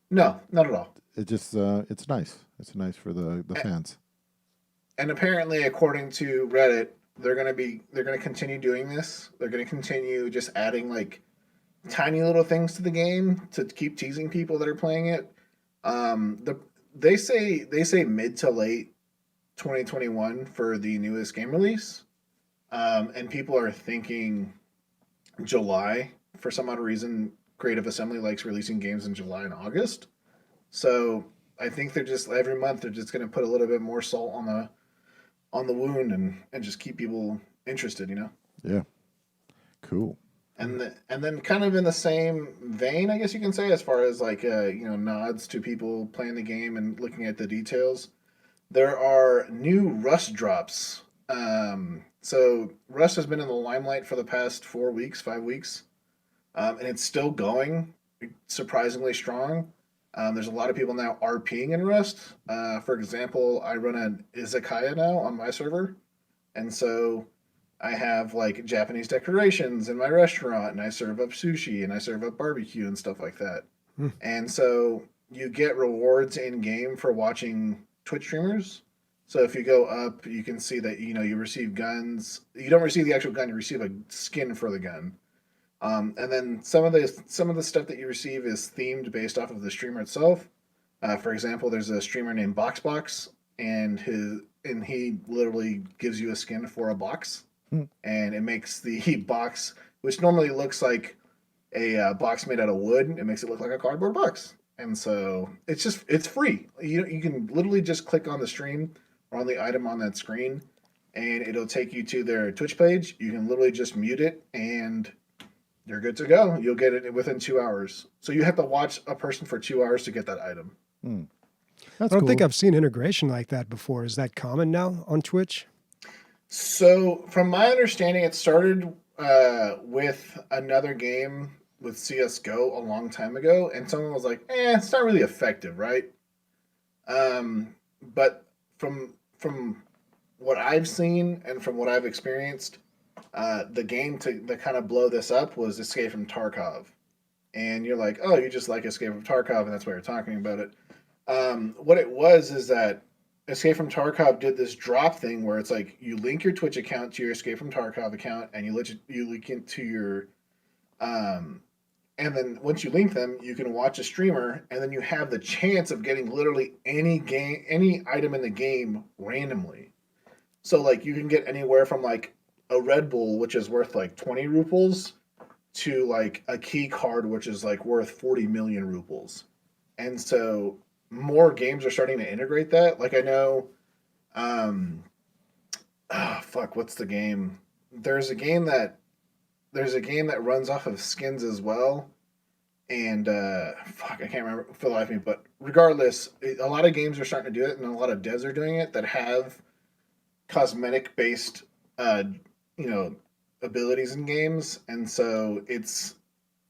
No, not at all. it just it's nice. It's nice for the fans. And apparently, according to Reddit, they're gonna continue doing this. They're gonna continue just adding like tiny little things to the game to keep teasing people that are playing it. The they say mid to late 2021 for the newest game release, and people are thinking July for some odd reason. Creative Assembly likes releasing games in July and August, so I think they're just every month they're just going to put a little bit more salt on the wound and just keep people interested, you know. Yeah, cool. And then kind of in the same vein, I guess you can say, as far as like you know, nods to people playing the game and looking at the details. There are new Rust drops. So Rust has been in the limelight for the past 4 weeks, 5 weeks, and it's still going surprisingly strong. There's a lot of people now RPing in Rust. For example, I run an izakaya now on my server, and so I have like Japanese decorations in my restaurant, and I serve up sushi and I serve up barbecue and stuff like that. Hmm. And so you get rewards in game for watching Twitch streamers. So if you go up, you can see that you know you receive guns. You don't receive the actual gun; you receive a skin for the gun. And then some of the stuff that you receive is themed based off of the streamer itself. For example, there's a streamer named Boxbox, and he literally gives you a skin for a box, and it makes the box, which normally looks like a box made out of wood, it makes it look like a cardboard box. And so it's free. You can literally just click on the stream or on the item on that screen, and it'll take you to their Twitch page. You can literally just mute it, and you're good to go. You'll get it within 2 hours. So you have to watch a person for 2 hours to get that item. That's I don't cool. think I've seen integration like that before. Is that common now on Twitch? So, from my understanding, it started with another game with CS:GO a long time ago, and someone was like, it's not really effective, right?" But from what I've seen and from what I've experienced, the game to kind of blow this up was Escape from Tarkov. And you're like, oh, you just like Escape from Tarkov, and that's why you're talking about it. What it was is that Escape from Tarkov did this drop thing where it's like you link your Twitch account to your Escape from Tarkov account, and you link it to your, and then once you link them, you can watch a streamer, and then you have the chance of getting literally any item in the game randomly. So like you can get anywhere from like a Red Bull, which is worth like 20 rubles, to like a key card, which is like worth 40 million rubles. And so more games are starting to integrate that. Like I know, what's the game? There's a game that runs off of skins as well. And I can't remember for the life of me. But regardless, a lot of games are starting to do it, and a lot of devs are doing it that have cosmetic based, you know, abilities in games. And so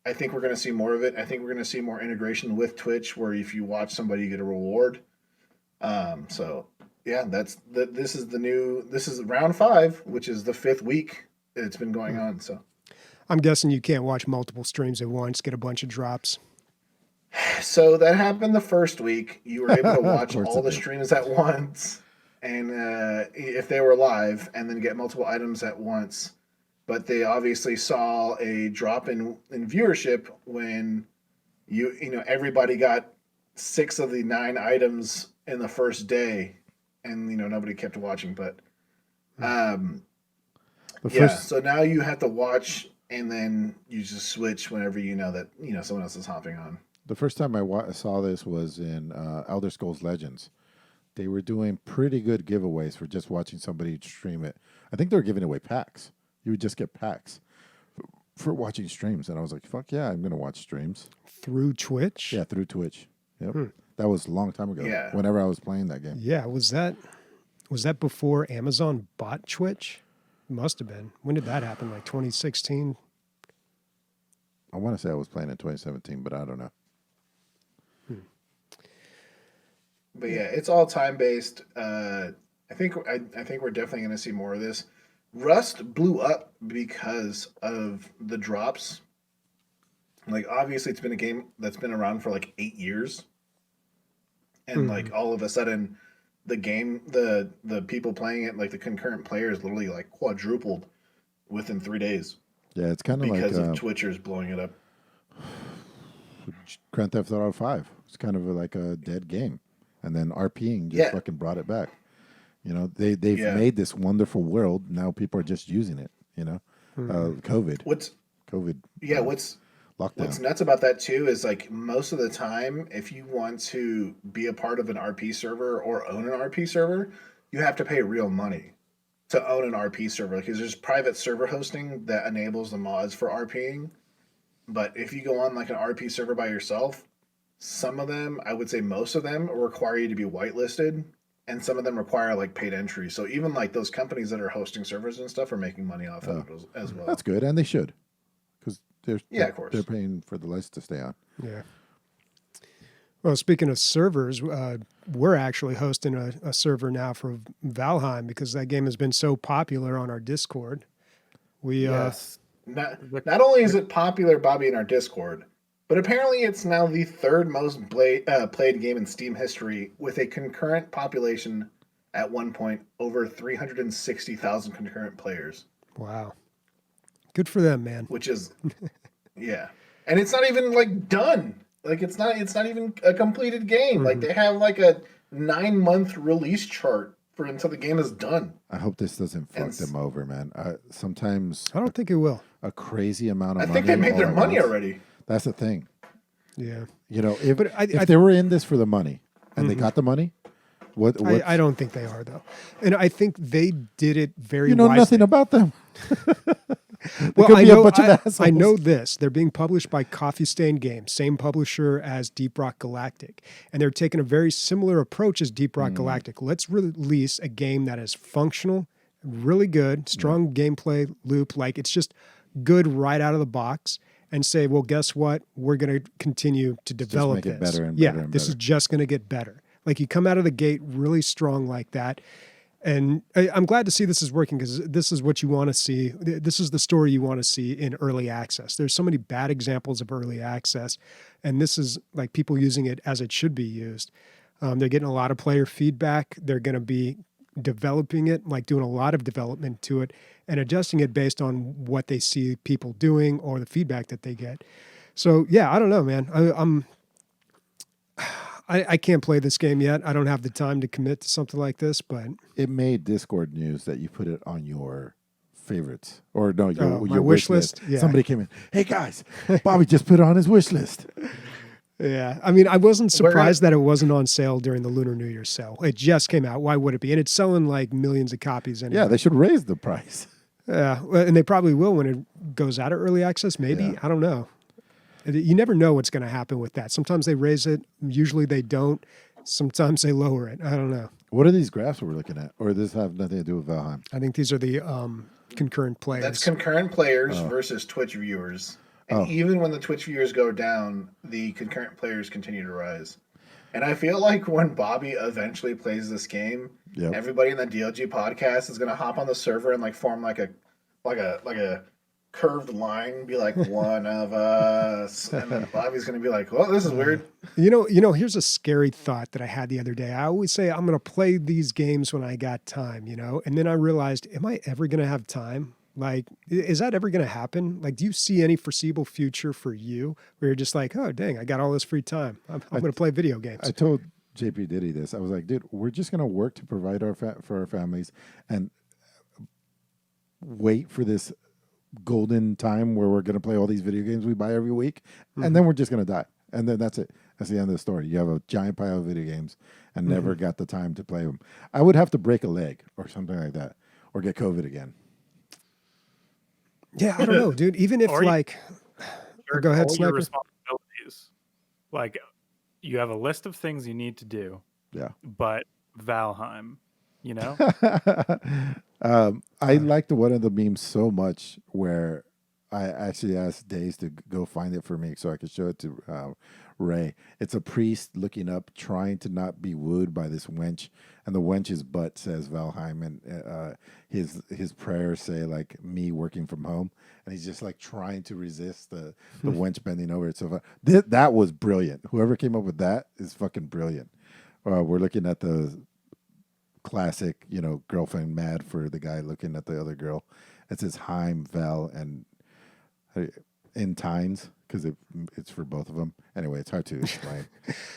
I think we're going to see more of it. I think we're going to see more integration with Twitch, where if you watch somebody, you get a reward. So yeah, this is round 5, which is the 5th week it's been going on. So I'm guessing you can't watch multiple streams at once, get a bunch of drops. So that happened the first week. You were able to watch course all it the did. streams at once, and if they were live, and then get multiple items at once. But they obviously saw a drop in viewership when you know everybody got 6 of the 9 items in the first day, and you know nobody kept watching. But so now you have to watch, and then you just switch whenever you know that you know someone else is hopping on. The first time I saw this was in Elder Scrolls Legends. They were doing pretty good giveaways for just watching somebody stream it. I think they were giving away packs. You would just get packs for watching streams. And I was like, fuck yeah, I'm going to watch streams. Through Twitch? Yeah, through Twitch. Yep. That was a long time ago. Yeah. Whenever I was playing that game. Yeah, was that before Amazon bought Twitch? Must have been. When did that happen? Like 2016? I want to say I was playing in 2017, but I don't know. But yeah, it's all time based. I think we're definitely going to see more of this. Rust blew up because of the drops. Like obviously, it's been a game that's been around for like 8 years, and like all of a sudden, the game, the people playing it, like the concurrent players, literally like quadrupled within 3 days. Yeah, it's kind of like because of Twitchers blowing it up. Grand Theft Auto 5. It's kind of like a dead game, and then RPing just fucking brought it back. You know, they've made this wonderful world. Now people are just using it. You know, COVID. What's lockdown. What's nuts about that too is like most of the time, if you want to be a part of an RP server or own an RP server, you have to pay real money to own an RP server because there's private server hosting that enables the mods for RPing. But if you go on like an RP server by yourself, some of them, I would say most of them, require you to be whitelisted, and some of them require like paid entry. So even like those companies that are hosting servers and stuff are making money off of it as well. That's good, and they should, because of course they're paying for the license to stay on. Yeah. Well, speaking of servers, we're actually hosting a server now for Valheim because that game has been so popular on our Discord. Not only is it popular, Bobby, in our Discord, but apparently it's now the third most played game in Steam history with a concurrent population at one point over 360,000 concurrent players. Wow. Good for them, man. Which is, yeah. And it's not even like done. Like it's not even a completed game. Like they have like a 9-month release chart for until the game is done. I hope this doesn't fuck them over, man. Sometimes I don't think it will. A crazy amount of money. I think they made their money already. That's the thing. Yeah. You know, if they were in this for the money and they got the money, I don't think they are though, and I think they did it very. You know wisely. Nothing about them. Well, I know this. They're being published by Coffee Stain Games, same publisher as Deep Rock Galactic, and they're taking a very similar approach as Deep Rock Galactic. Let's release a game that is functional, really good, strong gameplay loop. Like it's just good right out of the box. And say, well, guess what? We're going to continue to develop this. Better and better and this is just going to get better. Like you come out of the gate really strong like that. And I'm glad to see this is working because this is what you want to see. This is the story you want to see in early access. There's so many bad examples of early access. And this is like people using it as it should be used. They're getting a lot of player feedback. They're going to be developing it, like doing a lot of development to it and adjusting it based on what they see people doing or the feedback that they get. So yeah, I don't know, man. I can't play this game yet. I don't have the time to commit to something like this, but it made Discord news that you put it on your favorites or no, your wish list. Yeah. Somebody came in. Hey guys, Bobby just put it on his wish list. Yeah, I mean, I wasn't surprised that it wasn't on sale during the Lunar New Year sale. It just came out. Why would it be? And it's selling like millions of copies. Anyway. Yeah, they should raise the price. Yeah, and they probably will when it goes out of early access. Maybe. Yeah. I don't know. You never know what's going to happen with that. Sometimes they raise it. Usually they don't. Sometimes they lower it. I don't know. What are these graphs we're looking at? Or does this have nothing to do with Valheim? I think these are the concurrent players. That's concurrent players versus Twitch viewers. And even when the Twitch viewers go down, the concurrent players continue to rise. And I feel like when Bobby eventually plays this game, everybody in the DLG podcast is going to hop on the server and like form like a curved line, be like one of us, and then Bobby's going to be like, "Well, this is weird." You know. Here's a scary thought that I had the other day. I always say I'm going to play these games when I got time, and then I realized, am I ever going to have time? Like, is that ever going to happen? Like, do you see any foreseeable future for you where you're just like, oh, dang, I got all this free time. I'm going to play video games. I told JP Diddy this. I was like, dude, we're just going to work to provide for our families and wait for this golden time where we're going to play all these video games we buy every week. And then we're just going to die. And then that's it. That's the end of the story. You have a giant pile of video games and never got the time to play them. I would have to break a leg or something like that or get COVID again. Yeah, I don't know, dude. Even if go ahead, Sniper. Your responsibilities. Like, you have a list of things you need to do. Yeah. But Valheim, I liked one of the memes so much where I actually asked Days to go find it for me so I could show it to Ray. It's a priest looking up, trying to not be wooed by this wench, and the wench's butt says Valheim, and his prayers say like me working from home, and he's just like trying to resist the wench bending over it. So that was brilliant. Whoever came up with that is fucking brilliant. we're looking at the classic, girlfriend mad for the guy looking at the other girl. It says Heim, Val, and in Tines because it's for both of them. Anyway, it's hard to explain.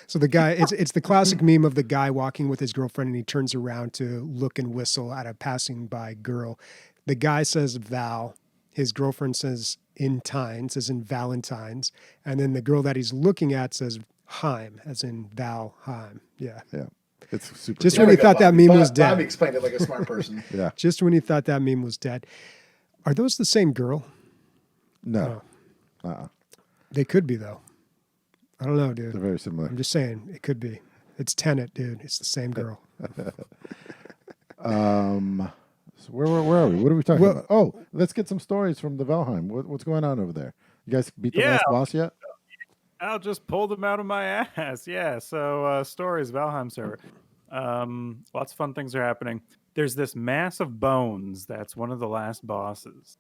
So the guy, it's the classic meme of the guy walking with his girlfriend and he turns around to look and whistle at a passing by girl. The guy says Val, his girlfriend says in Tines, as in Valentine's, and then the girl that he's looking at says Heim, as in Valheim. Yeah. Yeah. It's super Just cool. when he thought that meme was dead. Bobby explained it like a smart person. Yeah. Just when he thought that meme was dead. Are those the same girl? No. They could be, though. I don't know, dude. They're very similar. I'm just saying, it could be. It's Tenet, dude. It's the same girl. So where are we? What are we talking about? Oh, let's get some stories from the Valheim. What's going on over there? You guys beat the last boss yet? I'll just pull them out of my ass. Yeah. So stories, Valheim server. Lots of fun things are happening. There's this mass of bones that's one of the last bosses.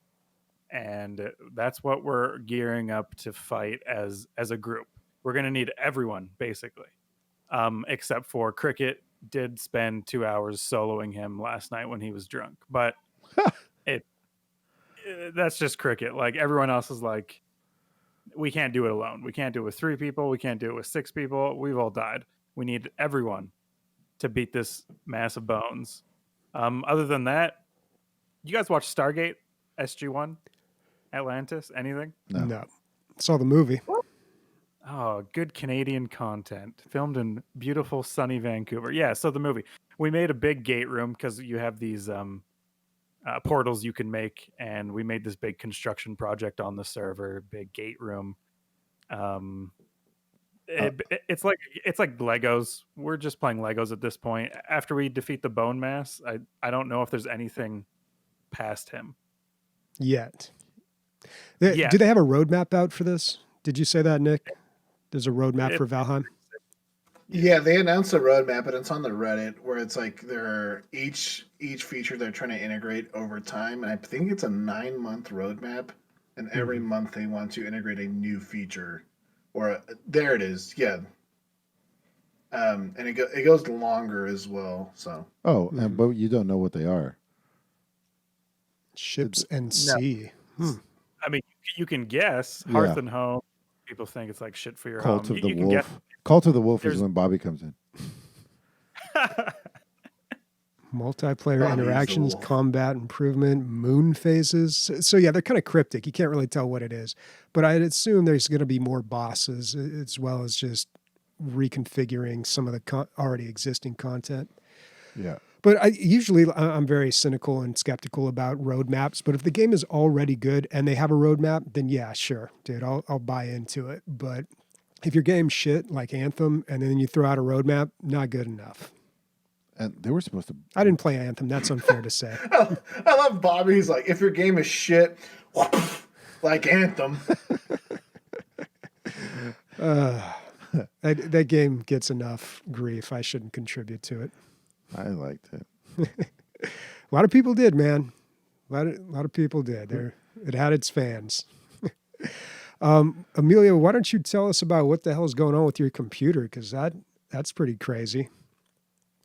And that's what we're gearing up to fight as a group. We're going to need everyone, basically. Except for Cricket did spend 2 hours soloing him last night when he was drunk. But that's just Cricket. Like, everyone else is like, we can't do it alone. We can't do it with 3 people. We can't do it with 6 people. We've all died. We need everyone to beat this mass of bones. Other than that, you guys watch Stargate Sg1 Atlantis? Anything? No. Saw the movie. Oh, good Canadian content. Filmed in beautiful, sunny Vancouver. Yeah, so the movie. We made a big gate room because you have these portals you can make, and we made this big construction project on the server, big gate room. It's like Legos. We're just playing Legos at this point. After we defeat the bone mass, I don't know if there's anything past him. Yet. Do they have a roadmap out for this? Did you say that, Nick? There's a roadmap for Valheim? Yeah, they announced a roadmap, and it's on the Reddit where it's like they're each feature they're trying to integrate over time, and I think it's a 9-month roadmap, and every month they want to integrate a new feature. Or there it is, yeah. And it goes longer as well. So. Oh, but you don't know what they are. Ships and sea. I mean, you can guess. Hearth and Home. People think it's like shit for your Cult home. of the Wolf. Cult of the Wolf is when Bobby comes in. Multiplayer interactions, combat improvement, moon phases. So yeah, they're kind of cryptic. You can't really tell what it is. But I'd assume there's going to be more bosses as well as just reconfiguring some of the already existing content. Yeah. But I'm very cynical and skeptical about roadmaps. But if the game is already good and they have a roadmap, then yeah, sure, dude, I'll buy into it. But if your game's shit like Anthem and then you throw out a roadmap, not good enough. And they were supposed to. I didn't play Anthem. That's unfair to say. I love Bobby. He's like, if your game is shit, like Anthem. That game gets enough grief. I shouldn't contribute to it. I liked it. A lot of people did, man. A lot of people did. It had its fans. Emilio, why don't you tell us about what the hell is going on with your computer? Because that's pretty crazy.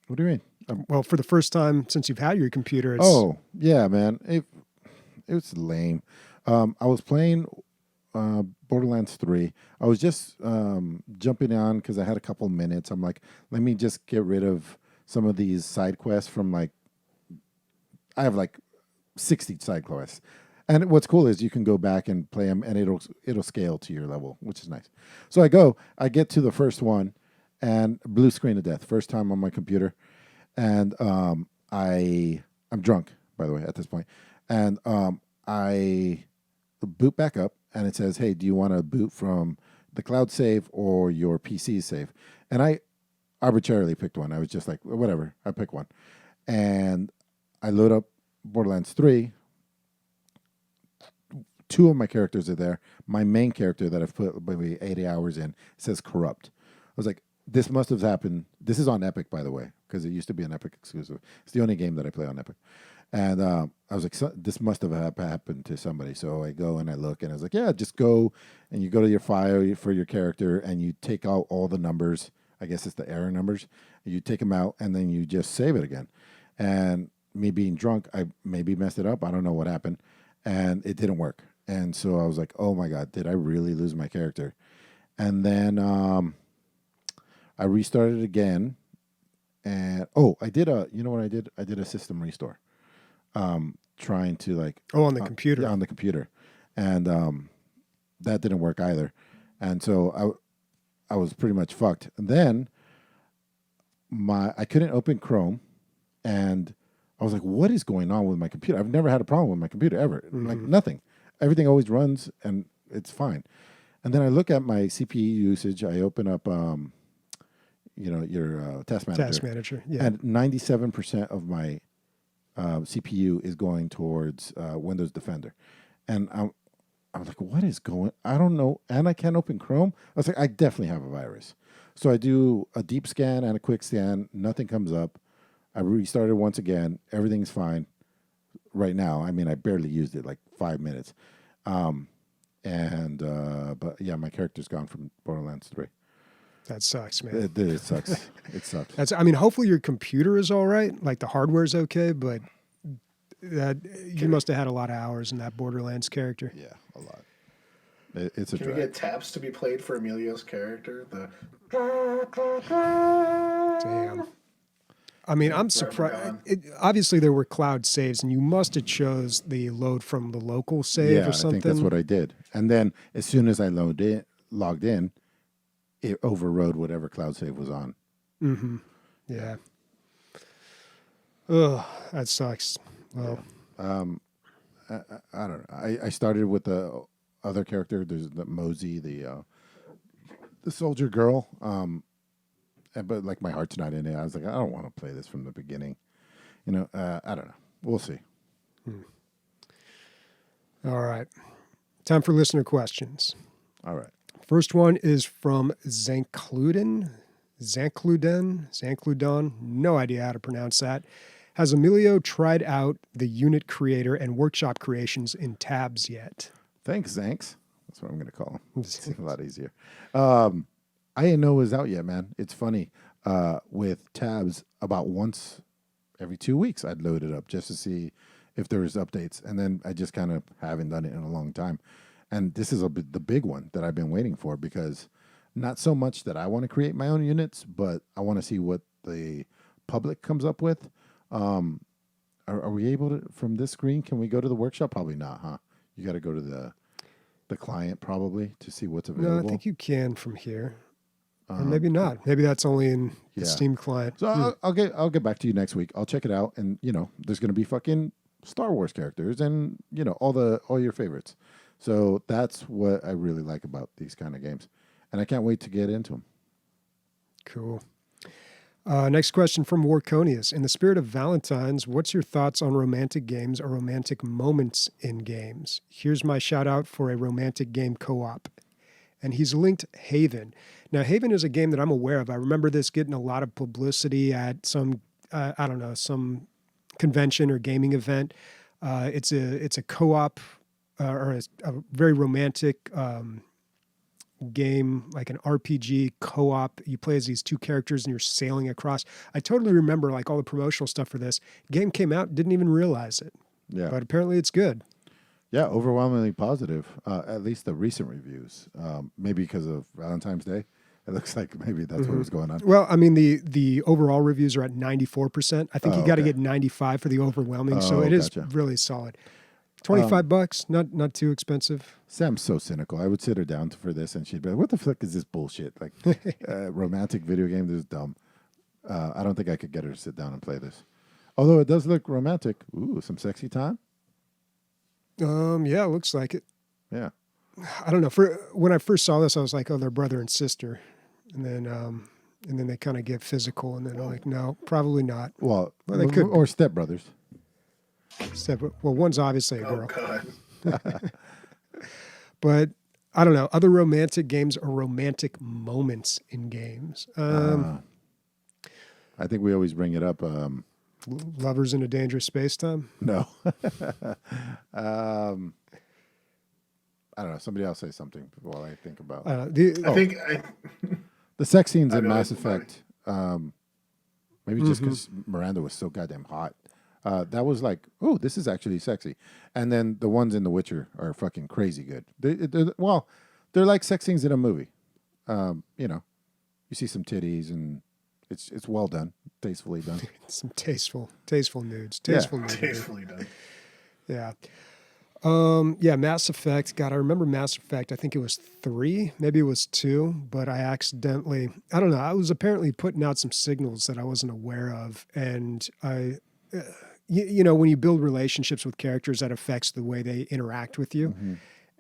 What do you mean? Well, for the first time since you've had your computer, it's... Oh, yeah, man. It was lame. I was playing Borderlands 3. I was just jumping on because I had a couple minutes. I'm like, let me just get rid of some of these side quests from I have 60 side quests. And what's cool is you can go back and play them and it'll scale to your level, which is nice. So I get to the first one and blue screen of death, first time on my computer. And I'm drunk, by the way, at this point. And I boot back up and it says, hey, do you want to boot from the cloud save or your PC save? And I arbitrarily picked one. I was just like, whatever, I pick one. And I load up Borderlands 3. 2 of my characters are there. My main character that I've put maybe 80 hours in says corrupt. I was like, this must have happened. This is on Epic, by the way, because it used to be an Epic exclusive. It's the only game that I play on Epic. And I was like, this must have happened to somebody. So I go and I look, and I was like, yeah, just go and you go to your file for your character, and you take out all the numbers I guess it's the error numbers. You take them out and then you just save it again. And me being drunk, I maybe messed it up. I don't know what happened, and it didn't work. And so I was like, "Oh my god, did I really lose my character?" And then I restarted again, and I did you know what I did? I did a system restore, trying to like on the computer. Yeah, on the computer, and that didn't work either. And so I was pretty much fucked. And then I couldn't open Chrome, and I was like, "What is going on with my computer?" I've never had a problem with my computer ever, like nothing. Everything always runs and it's fine. And then I look at my CPU usage. I open up, your task manager. Task manager, yeah. And 97% of my CPU is going towards Windows Defender. And I was like, what is going? I don't know. And I can't open Chrome. I was like, I definitely have a virus. So I do a deep scan and a quick scan. Nothing comes up. I restarted once again. Everything's fine right now. I mean, I barely used it, like 5 minutes. But yeah, my character's gone from Borderlands 3. That sucks, man. It sucks. It sucks. I mean, hopefully your computer is all right. Like the hardware's okay, but you must have had a lot of hours in that Borderlands character. Yeah, a lot. It's a Can drag. we get taps to be played for Emilio's character? Damn. I mean, I'm surprised. Obviously, there were cloud saves, and you must have chose the load from the local save or something. I think that's what I did. And then as soon as I logged in, it overrode whatever cloud save was on. Mm-hmm. Yeah. Ugh, that sucks. Well, I don't know. I started with the other character. There's the Mosey, the soldier girl. But like my heart's not in it. I was like, I don't want to play this from the beginning. I don't know. We'll see. All right. Time for listener questions. All right. First one is from Zankluden. No idea how to pronounce that. Has Emilio tried out the unit creator and workshop creations in tabs yet? Thanks, Zanks. That's what I'm going to call him. It's a lot easier. I didn't know it was out yet, man. It's funny. With tabs, about once every 2 weeks, I'd load it up just to see if there was updates. And then I just kind of haven't done it in a long time. And this is the big one that I've been waiting for, because not so much that I want to create my own units, but I want to see what the public comes up with. Are we able to, from this screen, can we go to the workshop? Probably not, huh? You got to go to the client probably to see what's available. No, I think you can from here. Or maybe not. Maybe that's only in the Steam client. So I'll get back to you next week. I'll check it out, and there's going to be fucking Star Wars characters, and all your favorites. So that's what I really like about these kind of games, and I can't wait to get into them. Cool. Next question from Warconius. In the spirit of Valentine's, what's your thoughts on romantic games or romantic moments in games? Here's my shout out for a romantic game co-op. And he's linked Haven. Now, Haven is a game that I'm aware of. I remember this getting a lot of publicity at some, some convention or gaming event. It's a co-op or a very romantic game, like an RPG co-op. You play as these two characters and you're sailing across. I totally remember like all the promotional stuff for this. Game came out, didn't even realize it. Yeah. But apparently it's good. Yeah, overwhelmingly positive, at least the recent reviews. Maybe because of Valentine's Day. It looks like maybe that's what was going on. Well, I mean, the overall reviews are at 94%. I think you got to get 95 for the overwhelming. So it is really solid. $25, not too expensive. Sam's so cynical. I would sit her down for this, and she'd be like, "What the fuck is this bullshit? Like, romantic video game? This is dumb." I don't think I could get her to sit down and play this. Although it does look romantic. Ooh, some sexy time. Yeah, it looks like it. Yeah. I don't know. When I first saw this, I was like, "Oh, they're brother and sister," and then they kind of get physical, and then I'm like, "No, probably not." Well, they could, or stepbrothers. Well, one's obviously a girl. Oh, God. But I don't know. Other romantic games or romantic moments in games. I think we always bring it up. Lovers in a Dangerous Space-Time? No. I don't know. Somebody else say something while I think about it. The sex scenes I in know Mass it's Effect, maybe just because Miranda was so goddamn hot, that was like, oh, this is actually sexy. And then the ones in The Witcher are fucking crazy good. They're like sex scenes in a movie. You know, you see some titties and it's well done, tastefully done. Some tasteful nudes, Yeah. tasteful nudity. tastefully done. Yeah. Yeah, Mass Effect. God, I remember Mass Effect. I think it was 3, maybe it was 2, but I accidentally, I don't know, I was apparently putting out some signals that I wasn't aware of. And you know, when you build relationships with characters, that affects the way they interact with you. Mm-hmm.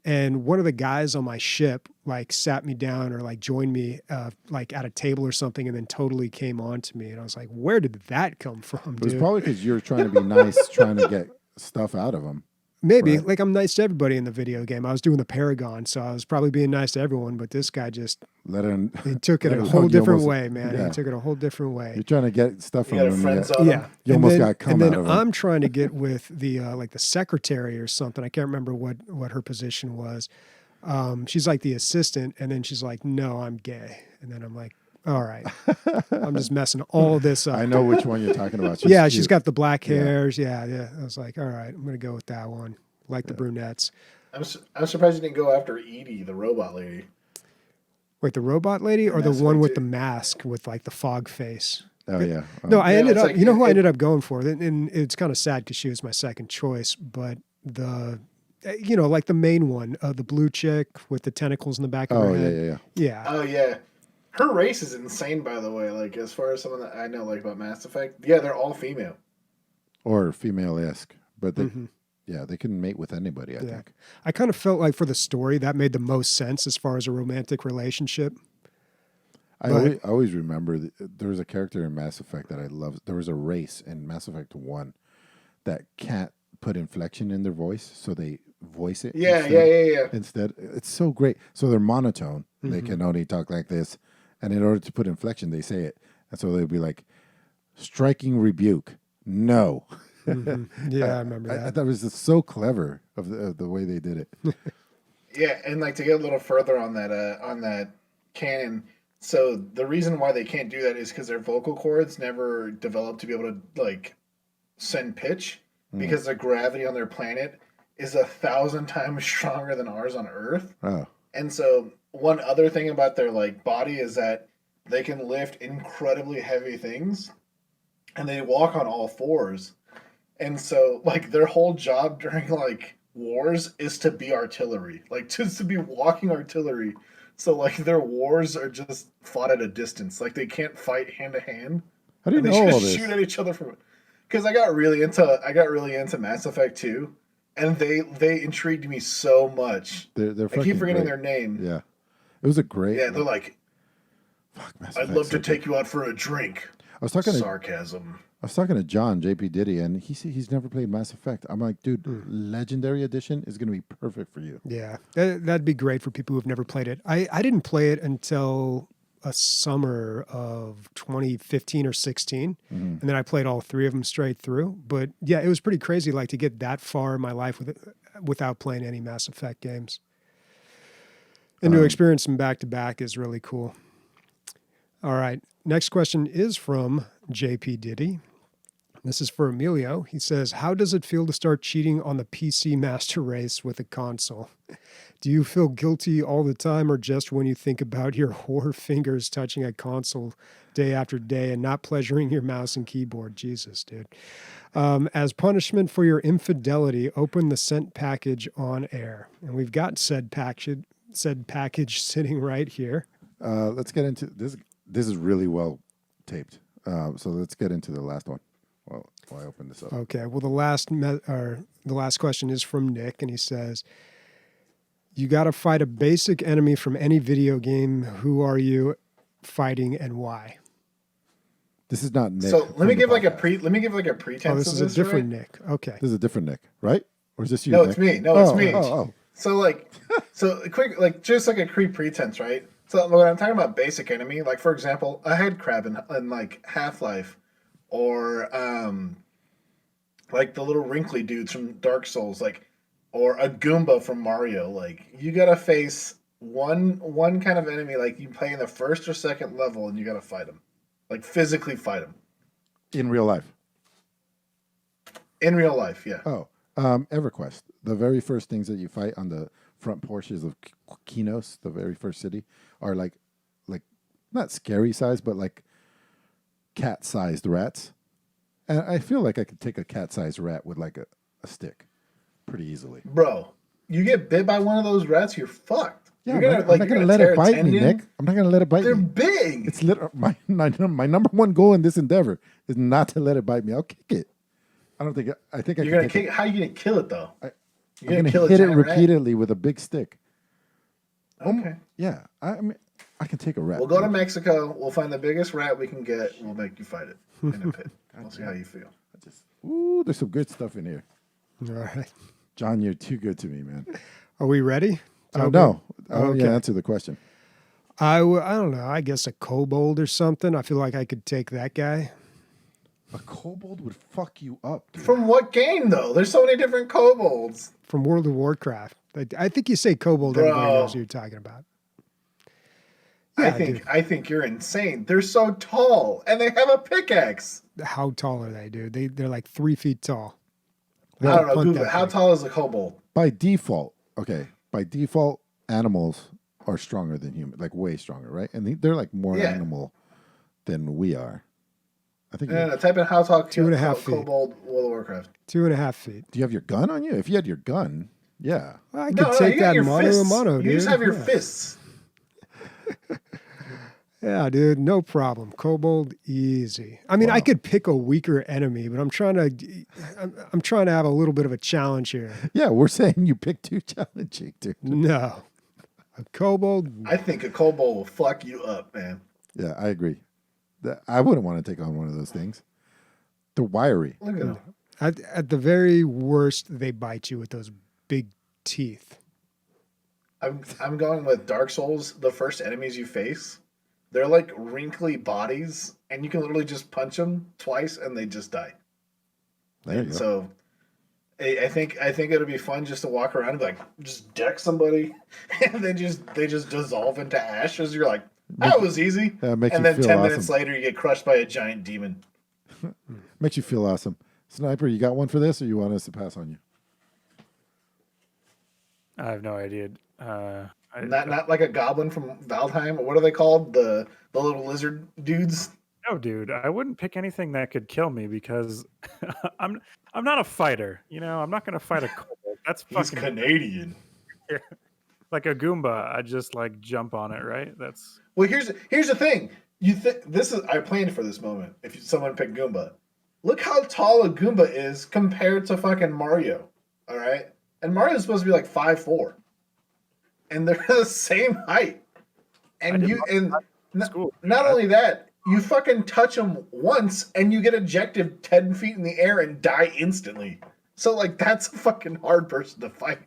And one of the guys on my ship like sat me down or like joined me like at a table or something and then totally came on to me. And I was like, where did that come from, It was dude? probably because you're trying to be nice, trying to get stuff out of them. Maybe. Right. Like I'm nice to everybody in the video game. I was doing the Paragon, so I was probably being nice to everyone, but this guy just he took it a whole different way, man. Yeah. He took it a whole different way. You're trying to get stuff You from got a them. friend zone. Yeah. You almost got cum and then out of him. I'm trying to get with the like the secretary or something. I can't remember what her position was. She's like the assistant, and then she's like, "No, I'm gay." And then I'm like, "All right, I'm just messing all this up." I know which one you're talking about. She's got the black hairs. Yeah. I was like, "All right, I'm gonna go with that one." Like the brunettes. I'm surprised you didn't go after Edie, the robot lady. Wait, the robot lady or the Mass one Effect with 2. the mask with like the fog face? Oh yeah. No, I Yeah, ended it's up. like- You know who I it- ended up going for? And it's kind of sad because she was my second choice. But you know, like the main one, the blue chick with the tentacles in the back of Oh her yeah, head. yeah. Oh yeah, her race is insane. By the way, like as far as someone that I know, like about Mass Effect, yeah, they're all female. Or female-esque, but they, Mhm. yeah, they can mate with anybody. I Yeah. think. I kind of felt like for the story that made the most sense as far as a romantic relationship. I But- always remember there was a character in Mass Effect that I loved. There was a race in Mass Effect 1 that can't put inflection in their voice, so they voice it. Yeah, instead. Instead, it's so great. So they're monotone. They Mhm. can only talk like this, and in order to put inflection, they say it, and so they'll be like, "Striking rebuke, no." Mhm. Yeah, I remember I that. thought it was just so clever of the way they did it. Yeah, and like to get a little further on that canon. So the reason why they can't do that is because their vocal cords never developed to be able to like send pitch because the gravity on their planet is 1,000 times stronger than ours on Earth. Oh, And so one other thing about their like body is that they can lift incredibly heavy things and they walk on all fours. And so like their whole job during like wars is to be artillery. Like just to be walking artillery. So like their wars are just fought at a distance. Like they can't fight hand to hand. how do you And they know all just this? shoot at each other from because I got really into Mass Effect 2 and they intrigued me so much. They're I fucking keep forgetting great. their name. Yeah, it was a great. Yeah, they're like, fuck, Mass I'd Effect's love so to good. take you out for a drink. I was talking to Sarcasm. John JP Diddy, and he's never played Mass Effect. I'm like, dude, Hmm. Legendary Edition is gonna be perfect for you. Yeah, that'd be great for people who've never played it. I didn't play it until a summer of 2015 or 16, and then I played all 3 of them straight through. But yeah, it was pretty crazy, like to get that far in my life without playing any Mass Effect games, and to experience them back to back is really cool. All right, next question is from JP Diddy. This is for Emilio. He says, "How does it feel to start cheating on the PC master race with a console? Do you feel guilty all the time or just when you think about your whore fingers touching a console day after day and not pleasuring your mouse and keyboard?" Jesus, dude. As punishment for your infidelity, open the sent package on air. And we've got said package sitting right here. Let's get into this. This is really well taped. So let's get into the last one. Well, I open this up. Okay. Well, the last question is from Nick, and he says, "You got to fight a basic enemy from any video game. Who are you fighting and why?" This is not Nick. So let from me the give like a podcast. let me give like a pretense. Oh, this of is a different right? Nick. Okay. This is a different Nick, right? Or is this you? No, Nick? it's me. No, it's Oh, me. Oh, So like, so a quick like just like a quick pretense, right? So when I'm talking about basic enemy, like for example, a head crab in like Half-Life, or like the little wrinkly dudes from Dark Souls, like, or a Goomba from Mario. Like you gotta face one kind of enemy, like you play in the first or second level, and you got to fight them, like physically fight them In real life. in real life. Yeah. Oh, EverQuest. The very first things that you fight on the front porches of Kinos, the very first city, are like not scary size, but like cat-sized rats. And I feel like I could take a cat-sized rat with like a stick pretty easily. Bro, you get bit by one of those rats, you're fucked. Yeah, you're I'm not gonna let it bite me, Nick. I'm not gonna let it bite They're me. big. It's my number one goal in this endeavor is not to let it bite me. I'll kick it. I think I You're gonna kick it. How are you gonna kill it though? I'm gonna hit it repeatedly with a big stick. Okay. Yeah, I mean, I can take a rat. We'll go to Mexico. We'll find the biggest rat we can get. We'll make you fight it in a pit. We'll see how you feel. There's some good stuff in here. All right. John, you're too good to me, man. Are we ready? No. Okay. Yeah, answer the question. I don't know. I guess a kobold or something. I feel like I could take that guy. A kobold would fuck you up, dude. From what game though? There's so many different kobolds. From World of Warcraft. I think you say kobold, Bro. everybody knows who you're talking about. Yeah, I think you're insane. They're so tall and they have a pickaxe. How tall are they, dude? They're like 3 feet tall. I don't know. Punt Google it. that How thing. tall is a kobold? By default, animals are stronger than human, like way stronger, right? And they're like more Yeah. animal than we are. I think. No, type in how tall 2.5 feet. kobold World of Warcraft. 2.5 feet. Do you have your gun on you? If you had your gun, yeah. Well, I could No, take you got that your mono a fists. mono, dude. You just have your Yeah. fists. Yeah, dude, no problem. Kobold, easy. I mean, I could pick a weaker enemy, but I'm trying to have a little bit of a challenge here. Yeah, we're saying you pick too challenging, dude. No, a kobold. I think a kobold will fuck you up, man. Yeah, I agree. I wouldn't want to take on one of those things. They're wiry. Look at them. At the very worst, they bite you with those big teeth. I'm going with Dark Souls. The first enemies you face, they're like wrinkly bodies, and you can literally just punch them twice, and they just die. There you And go. so, I think it'll be fun just to walk around and like just deck somebody, and then they just dissolve into ashes. You're like, that was easy. Yeah, it makes And you then feel 10 minutes awesome. later, you get crushed by a giant demon. Makes you feel awesome. Sniper, you got one for this, or you want us to pass on you? I have no idea. Not like a goblin from Valheim, or what are they called? The little lizard dudes. No, dude, I wouldn't pick anything that could kill me because I'm not a fighter. You know, I'm not going to fight a kobold. That's He's fucking Canadian. like a Goomba. I just like jump on it, right? That's Well, here's the thing. I planned for this moment. If someone picked Goomba, look how tall a Goomba is compared to fucking Mario. All right, and Mario's supposed to be like 5'4", and they're the same height. And not only that, you fucking touch them once, and you get ejected 10 feet in the air and die instantly. So like that's a fucking hard person to fight.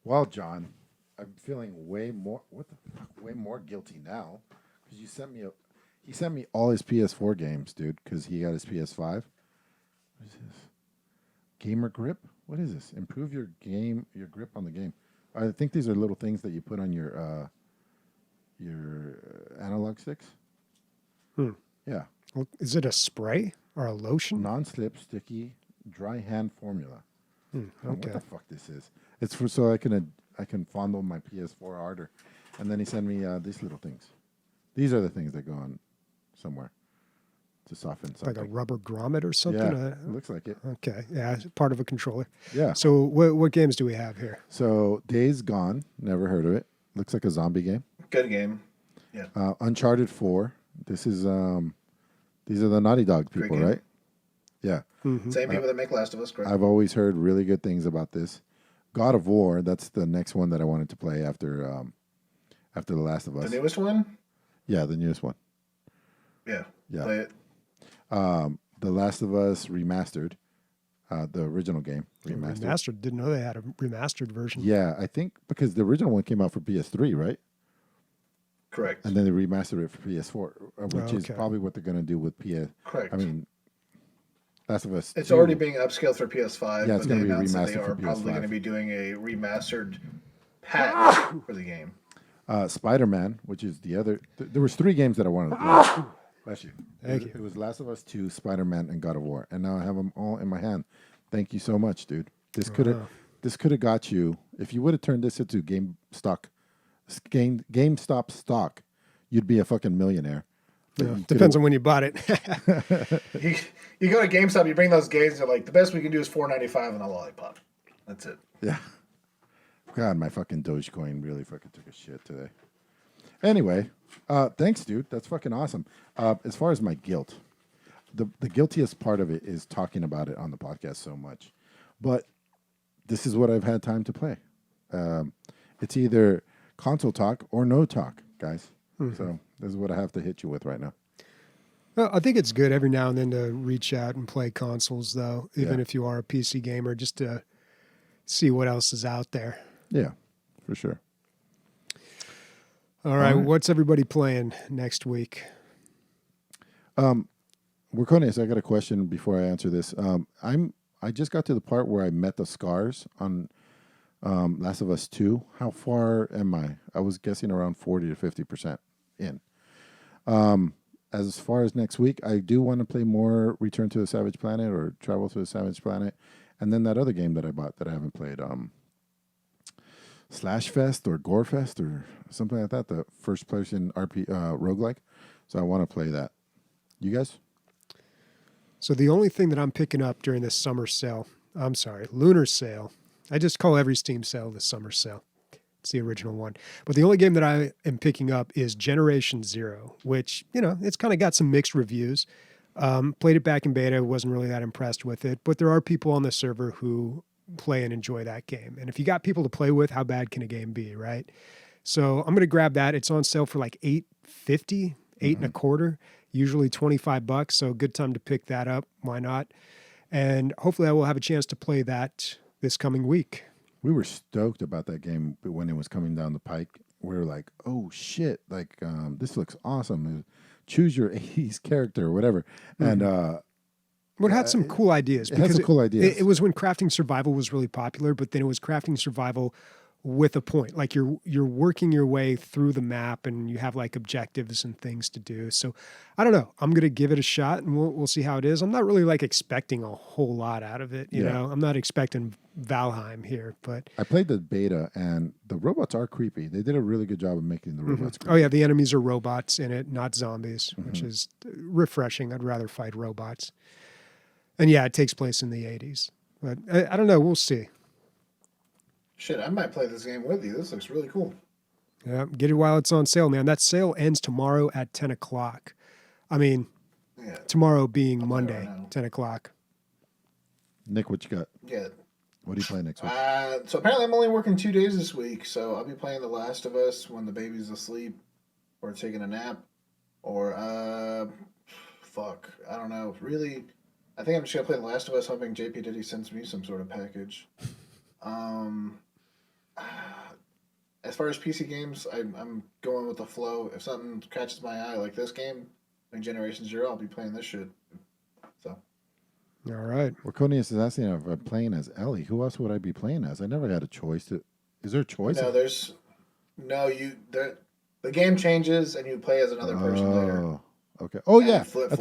Well, John, I'm feeling way more guilty now because he sent me all his PS4 games, dude, because he got his PS5. What is this? Gamer grip? What is this? Improve your grip on the game. I think these are little things that you put on your analog sticks. Yeah. Well, is it a spray or a lotion? Non-slip, sticky, dry hand formula. I don't know Okay. what the fuck this is. It's for so I can fondle my PS4 harder. And then he sent me these little things. These are the things that go on somewhere to soften something. Like a rubber grommet or something? Yeah, it looks like it. Okay, yeah, it's part of a controller. Yeah. So what games do we have here? So Days Gone, never heard of it. Looks like a zombie game. Good game. Yeah. Uncharted 4. This is these are the Naughty Dog Great people, game. right? Yeah. Same people that make Last of Us, correct? I've always heard really good things about this. God of War, that's the next one that I wanted to play after The Last of Us. The newest one? Yeah, the newest one. Yeah. Yeah. Play it. The Last of Us Remastered, the original game remastered. Remastered. Didn't know they had a remastered version. Yeah, I think because the original one came out for PS3, right? Correct. And then they remastered it for PS4, which is Okay. probably what they're going to do with PS. Correct. I mean, Last of Us. It's 2, already being upscaled for PS5. Yeah, it's but they gonna be announced that they remastered for are probably PS5. going to be doing a remastered patent for the game. Spider-Man, which is the other. There was 3 games that I wanted to play. Bless you. Thank you. It was Last of Us 2, Spider-Man, and God of War, and now I have them all in my hand. Thank you so much, dude. This could have got you if you would have turned this into GameStop stock. You'd be a fucking millionaire. Yeah, depends on when you bought it. You go to GameStop, you bring those games. They're like, the best we can do is $4.95 and a lollipop. That's it. Yeah. God, my fucking Dogecoin really fucking took a shit today. Anyway, thanks, dude. That's fucking awesome. As far as my guilt, the guiltiest part of it is talking about it on the podcast so much. But this is what I've had time to play. It's either console talk or no talk, guys. Mm-hmm. So this is what I have to hit you with right now. Well, I think it's good every now and then to reach out and play consoles, though, even if you are a PC gamer, just to see what else is out there. Yeah, for sure. All right, what's everybody playing next week? Workonius, I got a question before I answer this. I just got to the part where I met the scars on Last of Us 2. How far am I? I was guessing around 40 to 50% in. As far as next week, I do want to play more Return to the Savage Planet or Travel to the Savage Planet. And then that other game that I bought that I haven't played, Slash Fest or Gore Fest or something like that, the first person roguelike. So I want to play that. You guys? So the only thing that I'm picking up during this lunar sale, I just call every Steam sale the summer sale. It's the original one. But the only game that I am picking up is Generation Zero, which, it's kind of got some mixed reviews. Played it back in beta, wasn't really that impressed with it, but there are people on the server who play and enjoy that game. And if you got people to play with, how bad can a game be, right? So I'm going to grab that. It's on sale for like $8.50, $8.25, usually $25. So good time to pick that up. Why not? And hopefully I will have a chance to play that this coming week. We were stoked about that game when it was coming down the pike. We were like, oh shit, like this looks awesome. Choose your 80s character or whatever. And it had some cool ideas. It had some cool ideas. It was when crafting survival was really popular, but then it was crafting survival with a point. Like you're working your way through the map and you have like objectives and things to do. So I don't know. I'm going to give it a shot and we'll see how it is. I'm not really like expecting a whole lot out of it. You know, I'm not expecting Valheim here, but I played the beta and the robots are creepy. They did a really good job of making the robots creepy. Oh yeah. The enemies are robots in it, not zombies, which is refreshing. I'd rather fight robots. And yeah, it takes place in the 80s, but I don't know. We'll see. Shit, I might play this game with you. This looks really cool. Yeah, get it while it's on sale, man. That sale ends tomorrow at 10 o'clock. I mean, tomorrow being Monday, 10 o'clock. Nick, what you got? Yeah. What are you playing next week? So apparently I'm only working 2 days this week, so I'll be playing The Last of Us when the baby's asleep or taking a nap. Or, I don't know. Really, I think I'm just going to play The Last of Us, hoping JP Diddy sends me some sort of package. As far as PC games, I'm going with the flow. If something catches my eye, like this game, like Generation Zero, I'll be playing this shit. So, all right. Workonius is asking if I'm playing as Ellie. Who else would I be playing as? I never had a choice. Is there a choice? No, the game changes and you play as another person later. Okay. Oh yeah. At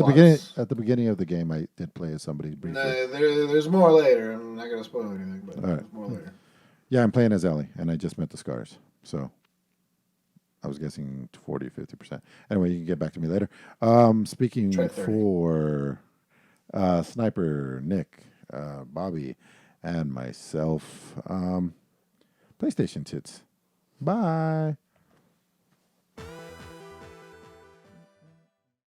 the beginning of the game, I did play as somebody briefly. No, there's more later. I'm not gonna spoil anything, but there's more later. Yeah, I'm playing as Ellie, and I just met the scars. So I was guessing 40 or 50%. Anyway, you can get back to me later. Speaking for Sniper, Nick, Bobby, and myself, PlayStation Tits. Bye.